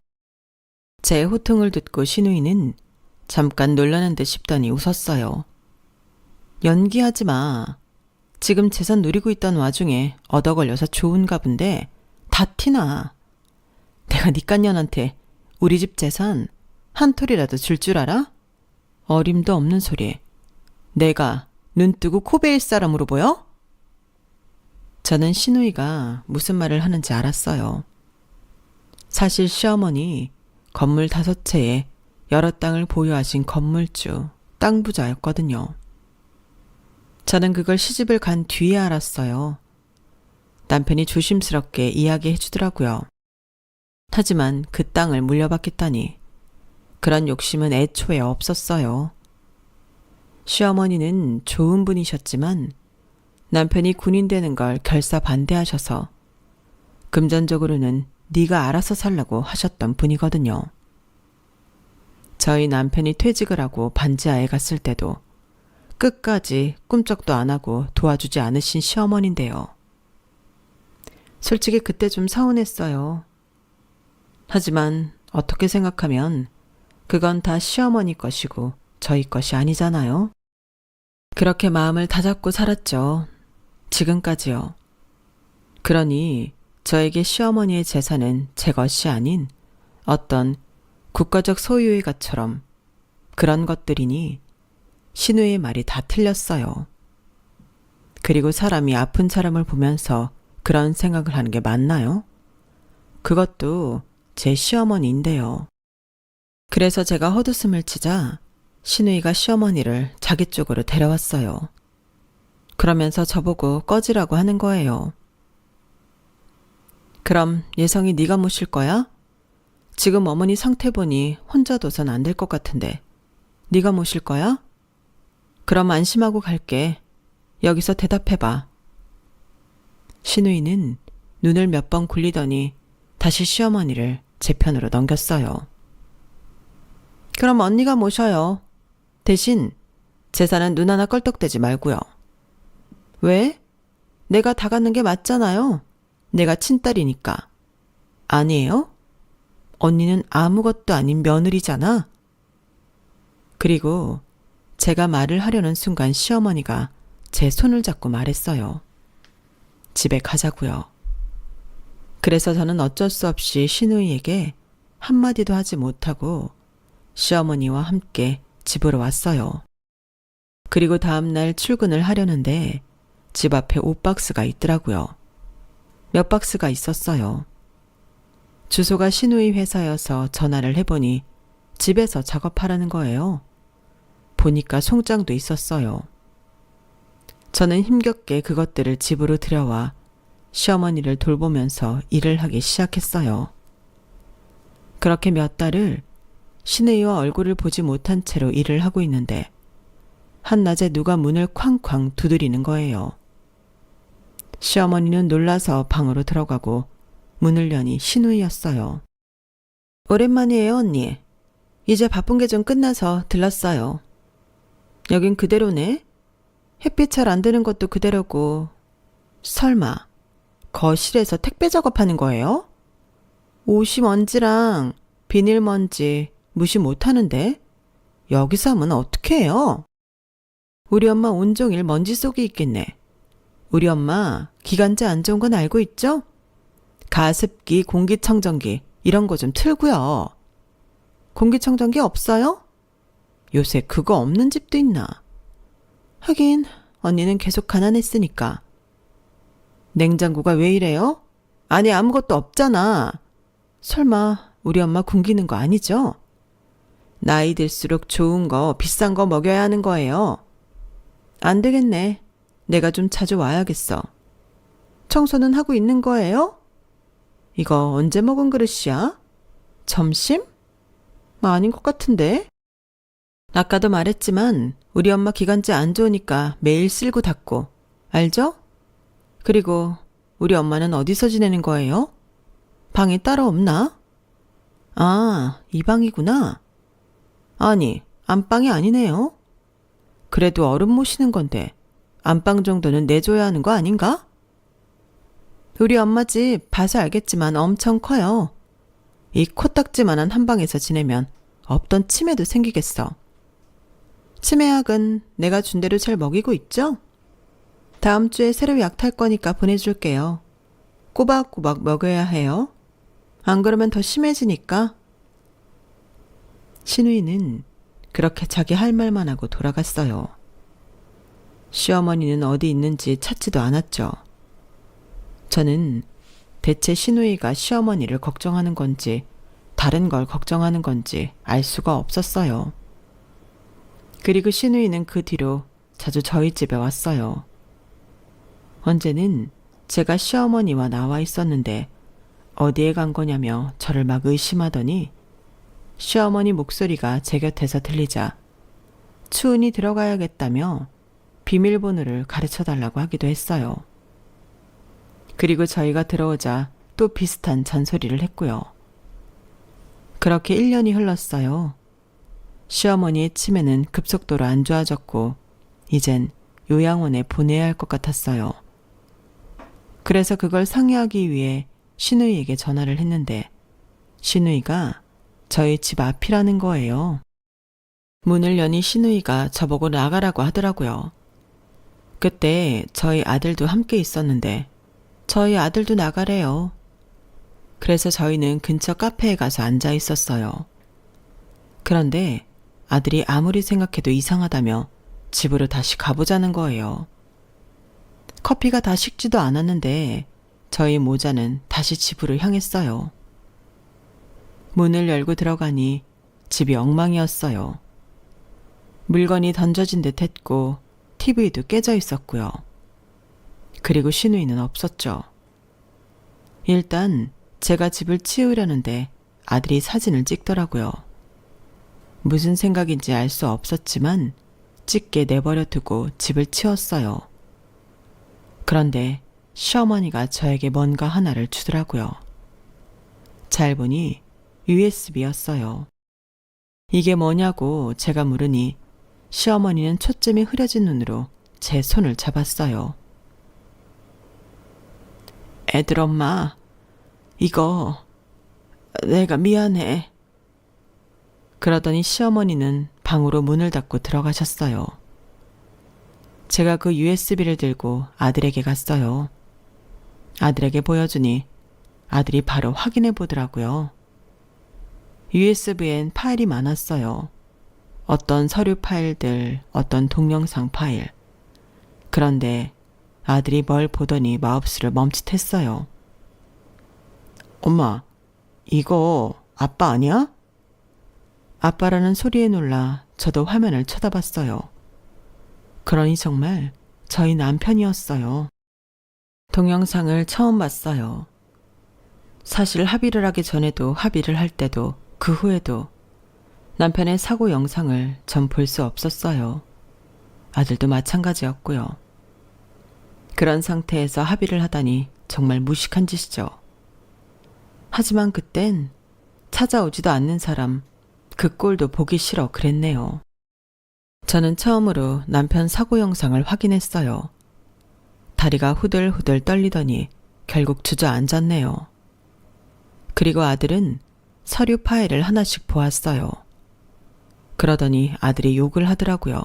제 호통을 듣고 신우이는 잠깐 놀라는 듯 싶더니 웃었어요. 연기하지 마. 지금 재산 누리고 있던 와중에 얻어 걸려서 좋은가 본데 다 티나. 내가 니깐년한테 우리 집 재산 한 톨이라도 줄 줄 알아? 어림도 없는 소리. 내가 눈 뜨고 코 베일 사람으로 보여? 저는 신우이가 무슨 말을 하는지 알았어요. 사실 시어머니 건물 5채에 여러 땅을 보유하신 건물주, 땅 부자였거든요. 저는 그걸 시집을 간 뒤에 알았어요. 남편이 조심스럽게 이야기해 주더라고요. 하지만 그 땅을 물려받겠다니 그런 욕심은 애초에 없었어요. 시어머니는 좋은 분이셨지만 남편이 군인 되는 걸 결사 반대하셔서 금전적으로는 네가 알아서 살라고 하셨던 분이거든요. 저희 남편이 퇴직을 하고 반지하에 갔을 때도 끝까지 꿈쩍도 안 하고 도와주지 않으신 시어머니인데요. 솔직히 그때 좀 서운했어요. 하지만 어떻게 생각하면 그건 다 시어머니 것이고 저희 것이 아니잖아요. 그렇게 마음을 다잡고 살았죠. 지금까지요. 그러니 저에게 시어머니의 재산은 제 것이 아닌 어떤 국가적 소유의 것처럼 그런 것들이니 신우의 말이 다 틀렸어요. 그리고 사람이 아픈 사람을 보면서 그런 생각을 하는 게 맞나요? 그것도 제 시어머니인데요. 그래서 제가 헛웃음을 치자 신우이가 시어머니를 자기 쪽으로 데려왔어요. 그러면서 저보고 꺼지라고 하는 거예요. 그럼 예성이 네가 모실 거야? 지금 어머니 상태 보니 혼자 둬선 안 될 것 같은데 네가 모실 거야? 그럼 안심하고 갈게. 여기서 대답해봐. 신우이는 눈을 몇 번 굴리더니 다시 시어머니를 제 편으로 넘겼어요. 그럼 언니가 모셔요. 대신 재산은 눈 하나 껄떡대지 말고요. 왜? 내가 다 갖는 게 맞잖아요. 내가 친딸이니까. 아니에요? 언니는 아무것도 아닌 며느리잖아. 그리고 제가 말을 하려는 순간 시어머니가 제 손을 잡고 말했어요. 집에 가자고요. 그래서 저는 어쩔 수 없이 신우이에게 한마디도 하지 못하고 시어머니와 함께 집으로 왔어요. 그리고 다음날 출근을 하려는데 집 앞에 옷박스가 있더라고요. 몇 박스가 있었어요. 주소가 신우이 회사여서 전화를 해보니 집에서 작업하라는 거예요. 보니까 송장도 있었어요. 저는 힘겹게 그것들을 집으로 들여와 시어머니를 돌보면서 일을 하기 시작했어요. 그렇게 몇 달을 신우이와 얼굴을 보지 못한 채로 일을 하고 있는데 한낮에 누가 문을 쾅쾅 두드리는 거예요. 시어머니는 놀라서 방으로 들어가고 문을 여니 신우이였어요. 오랜만이에요, 언니. 이제 바쁜 게 좀 끝나서 들렀어요. 여긴 그대로네. 햇빛 잘 안 드는 것도 그대로고. 설마 거실에서 택배 작업하는 거예요? 옷이 먼지랑 비닐 먼지 무시 못하는데 여기서 하면 어떻게 해요? 우리 엄마 온종일 먼지 속에 있겠네. 우리 엄마 기관지 안 좋은 건 알고 있죠? 가습기, 공기청정기 이런 거 좀 틀고요. 공기청정기 없어요? 요새 그거 없는 집도 있나? 하긴 언니는 계속 가난했으니까. 냉장고가 왜 이래요? 안에 아무것도 없잖아. 설마 우리 엄마 굶기는 거 아니죠? 나이 들수록 좋은 거, 비싼 거 먹여야 하는 거예요. 안 되겠네. 내가 좀 자주 와야겠어. 청소는 하고 있는 거예요? 이거 언제 먹은 그릇이야? 점심? 아닌 것 같은데? 아까도 말했지만 우리 엄마 기관지 안 좋으니까 매일 쓸고 닦고. 알죠? 그리고 우리 엄마는 어디서 지내는 거예요? 방이 따로 없나? 아, 이 방이구나. 아니, 안방이 아니네요. 그래도 어른 모시는 건데 안방 정도는 내줘야 하는 거 아닌가? 우리 엄마 집 봐서 알겠지만 엄청 커요. 이 코딱지만한 한 방에서 지내면 없던 치매도 생기겠어. 치매약은 내가 준 대로 잘 먹이고 있죠? 다음 주에 새로 약 탈 거니까 보내줄게요. 꼬박꼬박 먹여야 해요. 안 그러면 더 심해지니까. 신우이는 그렇게 자기 할 말만 하고 돌아갔어요. 시어머니는 어디 있는지 찾지도 않았죠. 저는 대체 신우이가 시어머니를 걱정하는 건지 다른 걸 걱정하는 건지 알 수가 없었어요. 그리고 신우이는 그 뒤로 자주 저희 집에 왔어요. 언제는 제가 시어머니와 나와 있었는데 어디에 간 거냐며 저를 막 의심하더니 시어머니 목소리가 제 곁에서 들리자 추운이 들어가야겠다며 비밀번호를 가르쳐달라고 하기도 했어요. 그리고 저희가 들어오자 또 비슷한 잔소리를 했고요. 그렇게 1년이 흘렀어요. 시어머니의 치매는 급속도로 안 좋아졌고 이젠 요양원에 보내야 할 것 같았어요. 그래서 그걸 상의하기 위해 신우이에게 전화를 했는데 신우이가 저희 집 앞이라는 거예요. 문을 여니 신우이가 저보고 나가라고 하더라고요. 그때 저희 아들도 함께 있었는데 저희 아들도 나가래요. 그래서 저희는 근처 카페에 가서 앉아 있었어요. 그런데 아들이 아무리 생각해도 이상하다며 집으로 다시 가보자는 거예요. 커피가 다 식지도 않았는데 저희 모자는 다시 집으로 향했어요. 문을 열고 들어가니 집이 엉망이었어요. 물건이 던져진 듯 했고 TV도 깨져 있었고요. 그리고 신우이는 없었죠. 일단 제가 집을 치우려는데 아들이 사진을 찍더라고요. 무슨 생각인지 알 수 없었지만 찢게 내버려 두고 집을 치웠어요. 그런데 시어머니가 저에게 뭔가 하나를 주더라고요. 잘 보니 USB였어요. 이게 뭐냐고 제가 물으니 시어머니는 초점이 흐려진 눈으로 제 손을 잡았어요. 애들 엄마, 이거 내가 미안해. 그러더니 시어머니는 방으로 문을 닫고 들어가셨어요. 제가 그 USB를 들고 아들에게 갔어요. 아들에게 보여주니 아들이 바로 확인해 보더라고요. USB엔 파일이 많았어요. 어떤 서류 파일들, 어떤 동영상 파일. 그런데 아들이 뭘 보더니 마우스를 멈칫했어요. 엄마, 이거 아빠 아니야? 아빠라는 소리에 놀라 저도 화면을 쳐다봤어요. 그러니 정말 저희 남편이었어요. 동영상을 처음 봤어요. 사실 합의를 하기 전에도 합의를 할 때도 그 후에도 남편의 사고 영상을 전 볼 수 없었어요. 아들도 마찬가지였고요. 그런 상태에서 합의를 하다니 정말 무식한 짓이죠. 하지만 그땐 찾아오지도 않는 사람 그 꼴도 보기 싫어 그랬네요. 저는 처음으로 남편 사고 영상을 확인했어요. 다리가 후들후들 떨리더니 결국 주저앉았네요. 그리고 아들은 서류 파일을 하나씩 보았어요. 그러더니 아들이 욕을 하더라고요.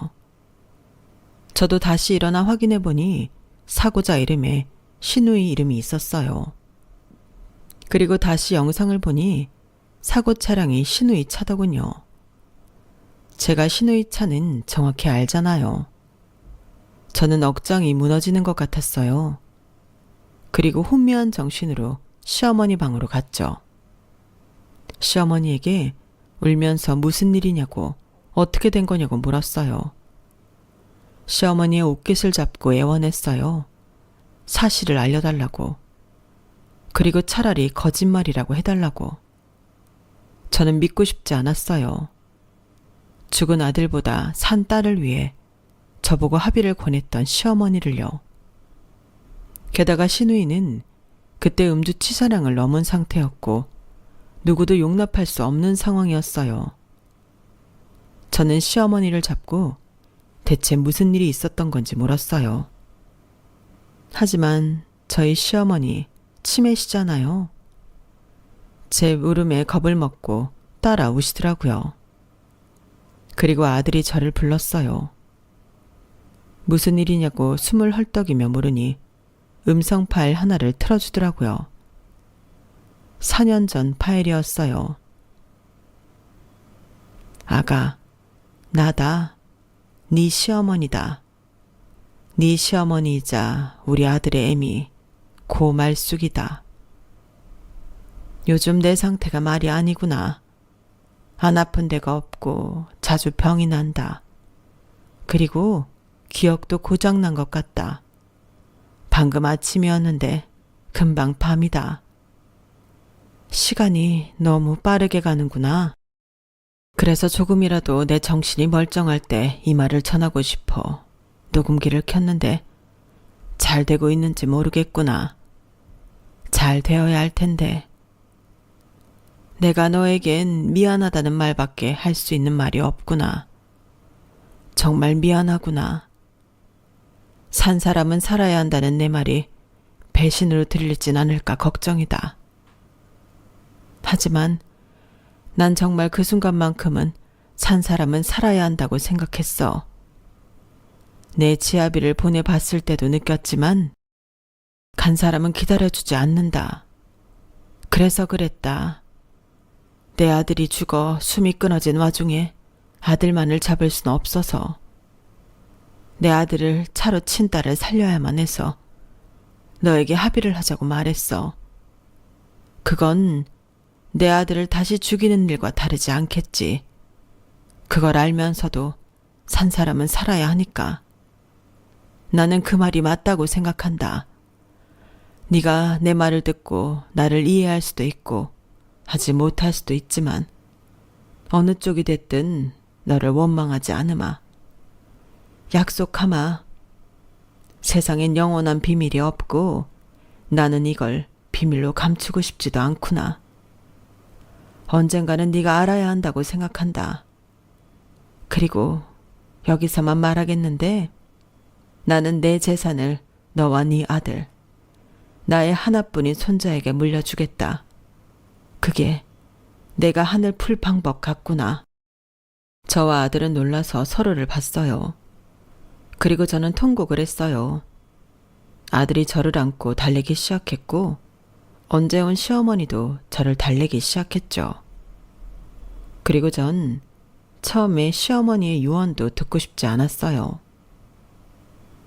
저도 다시 일어나 확인해 보니 사고자 이름에 신우이 이름이 있었어요. 그리고 다시 영상을 보니 사고 차량이 신우이 차더군요. 제가 신우이 차는 정확히 알잖아요. 저는 억장이 무너지는 것 같았어요. 그리고 혼미한 정신으로 시어머니 방으로 갔죠. 시어머니에게 울면서 무슨 일이냐고 어떻게 된 거냐고 물었어요. 시어머니의 옷깃을 잡고 애원했어요. 사실을 알려달라고. 그리고 차라리 거짓말이라고 해달라고. 저는 믿고 싶지 않았어요. 죽은 아들보다 산 딸을 위해 저보고 합의를 권했던 시어머니를요. 게다가 신우이는 그때 음주 치사량을 넘은 상태였고 누구도 용납할 수 없는 상황이었어요. 저는 시어머니를 잡고 대체 무슨 일이 있었던 건지 물었어요. 하지만 저희 시어머니 치매시잖아요. 제 물음에 겁을 먹고 따라오시더라고요. 그리고 아들이 저를 불렀어요. 무슨 일이냐고 숨을 헐떡이며 물으니 음성 파일 하나를 틀어주더라고요. 4년 전 파일이었어요. 아가, 나다. 네 시어머니다. 네 시어머니이자 우리 아들의 애미 고 말숙이다. 요즘 내 상태가 말이 아니구나. 안 아픈 데가 없고 자주 병이 난다. 그리고 기억도 고장난 것 같다. 방금 아침이었는데 금방 밤이다. 시간이 너무 빠르게 가는구나. 그래서 조금이라도 내 정신이 멀쩡할 때 이 말을 전하고 싶어 녹음기를 켰는데 잘 되고 있는지 모르겠구나. 잘 되어야 할 텐데. 내가 너에겐 미안하다는 말밖에 할 수 있는 말이 없구나. 정말 미안하구나. 산 사람은 살아야 한다는 내 말이 배신으로 들릴진 않을까 걱정이다. 하지만 난 정말 그 순간만큼은 산 사람은 살아야 한다고 생각했어. 내 지아비를 보내봤을 때도 느꼈지만 간 사람은 기다려주지 않는다. 그래서 그랬다. 내 아들이 죽어 숨이 끊어진 와중에 아들만을 잡을 순 없어서 내 아들을 차로 친 딸을 살려야만 해서 너에게 합의를 하자고 말했어. 그건 내 아들을 다시 죽이는 일과 다르지 않겠지. 그걸 알면서도 산 사람은 살아야 하니까. 나는 그 말이 맞다고 생각한다. 네가 내 말을 듣고 나를 이해할 수도 있고 하지 못할 수도 있지만 어느 쪽이 됐든 너를 원망하지 않으마. 약속하마. 세상엔 영원한 비밀이 없고 나는 이걸 비밀로 감추고 싶지도 않구나. 언젠가는 네가 알아야 한다고 생각한다. 그리고 여기서만 말하겠는데 나는 내 재산을 너와 네 아들, 나의 하나뿐인 손자에게 물려주겠다. 그게 내가 하늘 풀 방법 같구나. 저와 아들은 놀라서 서로를 봤어요. 그리고 저는 통곡을 했어요. 아들이 저를 안고 달래기 시작했고 언제 온 시어머니도 저를 달래기 시작했죠. 그리고 전 처음에 시어머니의 유언도 듣고 싶지 않았어요.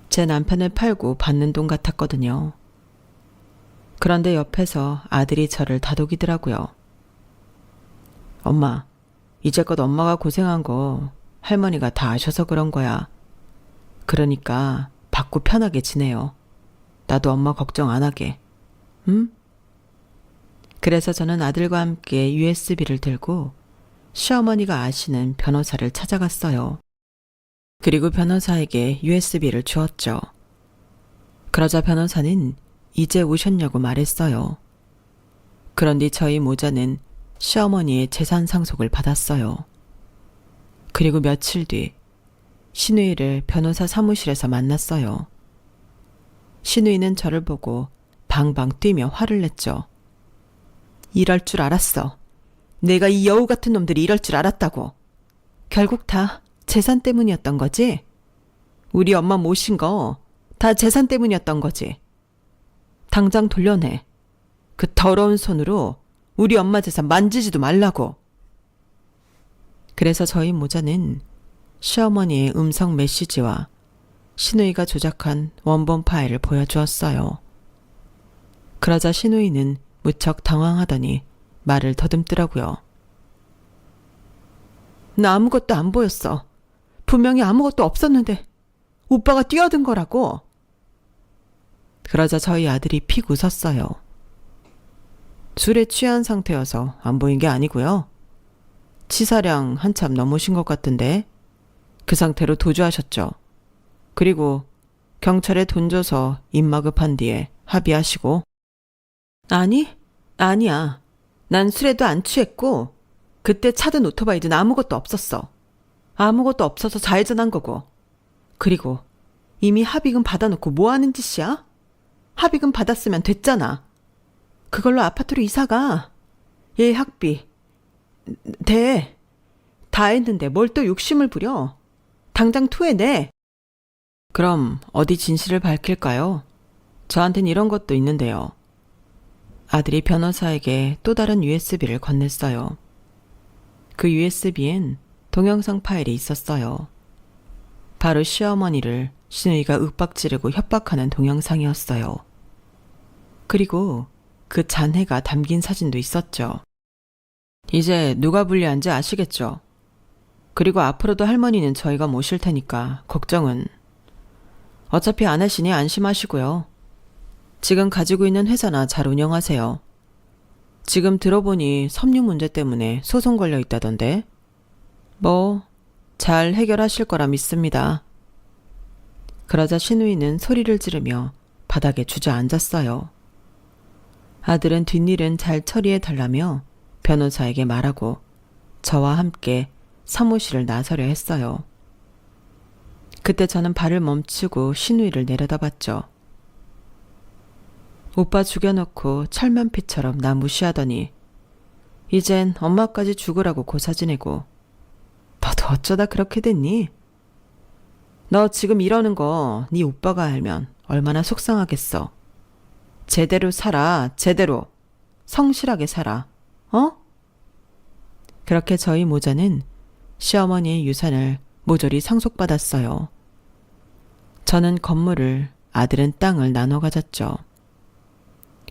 제 남편을 팔고 받는 돈 같았거든요. 그런데 옆에서 아들이 저를 다독이더라고요. 엄마, 이제껏 엄마가 고생한 거 할머니가 다 아셔서 그런 거야. 그러니까 받고 편하게 지내요. 나도 엄마 걱정 안 하게. 응? 그래서 저는 아들과 함께 USB를 들고 시어머니가 아시는 변호사를 찾아갔어요. 그리고 변호사에게 USB를 주었죠. 그러자 변호사는 이제 오셨냐고 말했어요. 그런데 저희 모자는 시어머니의 재산 상속을 받았어요. 그리고 며칠 뒤 신우이를 변호사 사무실에서 만났어요. 신우이는 저를 보고 방방 뛰며 화를 냈죠. 이럴 줄 알았어. 내가 이 여우 같은 놈들이 이럴 줄 알았다고. 결국 다 재산 때문이었던 거지? 우리 엄마 모신 거 다 재산 때문이었던 거지? 당장 돌려내. 그 더러운 손으로 우리 엄마 재산 만지지도 말라고. 그래서 저희 모자는 시어머니의 음성 메시지와 신우이가 조작한 원본 파일을 보여주었어요. 그러자 신우이는 무척 당황하더니 말을 더듬더라고요. 나 아무것도 안 보였어. 분명히 아무것도 없었는데 오빠가 뛰어든 거라고. 그러자 저희 아들이 픽 웃었어요. 술에 취한 상태여서 안 보인 게 아니고요. 치사량 한참 넘으신 것 같은데 그 상태로 도주하셨죠. 그리고 경찰에 돈 줘서 입마급한 뒤에 합의하시고. 아니, 아니야. 난 술에도 안 취했고 그때 차든 오토바이든 아무것도 없었어. 아무것도 없어서 좌회전한 거고. 그리고 이미 합의금 받아놓고 뭐 하는 짓이야? 합의금 받았으면 됐잖아. 그걸로 아파트로 이사가. 얘 학비. 다 했는데 뭘 또 욕심을 부려. 당장 토해내. 그럼 어디 진실을 밝힐까요? 저한텐 이런 것도 있는데요. 아들이 변호사에게 또 다른 USB를 건넸어요. 그 USB엔 동영상 파일이 있었어요. 바로 시어머니를 신우이가 윽박지르고 협박하는 동영상이었어요. 그리고 그 잔해가 담긴 사진도 있었죠. 이제 누가 불리한지 아시겠죠? 그리고 앞으로도 할머니는 저희가 모실 테니까 걱정은 어차피 안 하시니 안심하시고요. 지금 가지고 있는 회사나 잘 운영하세요. 지금 들어보니 섬유 문제 때문에 소송 걸려 있다던데. 잘 해결하실 거라 믿습니다. 그러자 신우이는 소리를 지르며 바닥에 주저앉았어요. 아들은 뒷일은 잘 처리해 달라며 변호사에게 말하고 저와 함께 사무실을 나서려 했어요. 그때 저는 발을 멈추고 신우이를 내려다봤죠. 오빠 죽여놓고 철면피처럼 나 무시하더니 이젠 엄마까지 죽으라고 고사지내고 너도 어쩌다 그렇게 됐니? 너 지금 이러는 거 네 오빠가 알면 얼마나 속상하겠어. 제대로 살아, 제대로. 성실하게 살아. 어? 그렇게 저희 모자는 시어머니의 유산을 모조리 상속받았어요. 저는 건물을, 아들은 땅을 나눠 가졌죠.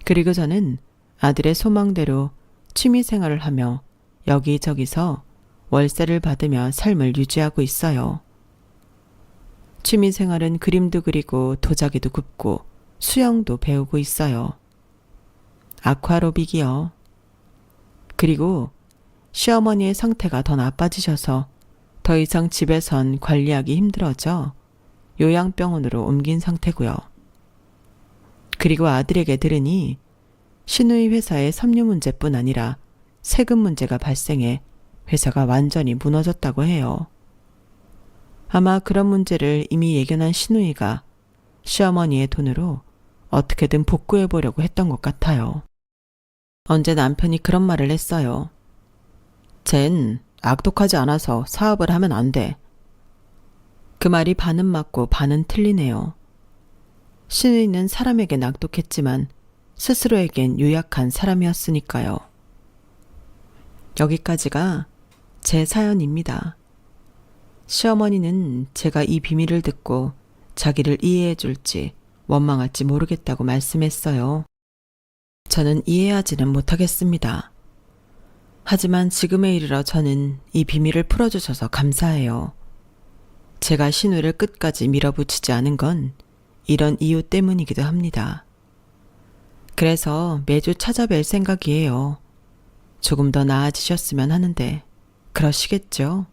그리고 저는 아들의 소망대로 취미생활을 하며 여기저기서 월세를 받으며 삶을 유지하고 있어요. 취미생활은 그림도 그리고 도자기도 굽고 수영도 배우고 있어요. 아쿠아로빅이요. 그리고 시어머니의 상태가 더 나빠지셔서 더 이상 집에선 관리하기 힘들어져 요양병원으로 옮긴 상태고요. 그리고 아들에게 들으니 신우이 회사의 섬유 문제뿐 아니라 세금 문제가 발생해 회사가 완전히 무너졌다고 해요. 아마 그런 문제를 이미 예견한 신우이가 시어머니의 돈으로 어떻게든 복구해 보려고 했던 것 같아요. 언제 남편이 그런 말을 했어요. 쟨 악독하지 않아서 사업을 하면 안 돼. 그 말이 반은 맞고 반은 틀리네요. 신우이는 사람에겐 악독했지만 스스로에겐 유약한 사람이었으니까요. 여기까지가 제 사연입니다. 시어머니는 제가 이 비밀을 듣고 자기를 이해해 줄지 원망할지 모르겠다고 말씀했어요. 저는 이해하지는 못하겠습니다. 하지만 지금에 이르러 저는 이 비밀을 풀어주셔서 감사해요. 제가 신우를 끝까지 밀어붙이지 않은 건 이런 이유 때문이기도 합니다. 그래서 매주 찾아뵐 생각이에요. 조금 더 나아지셨으면 하는데 그러시겠죠?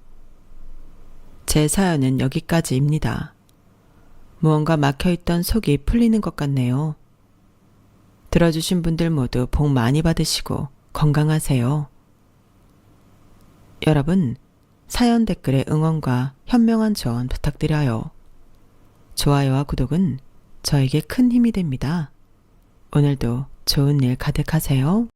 제 사연은 여기까지입니다. 무언가 막혀있던 속이 풀리는 것 같네요. 들어주신 분들 모두 복 많이 받으시고 건강하세요. 여러분, 사연 댓글에 응원과 현명한 조언 부탁드려요. 좋아요와 구독은 저에게 큰 힘이 됩니다. 오늘도 좋은 일 가득하세요.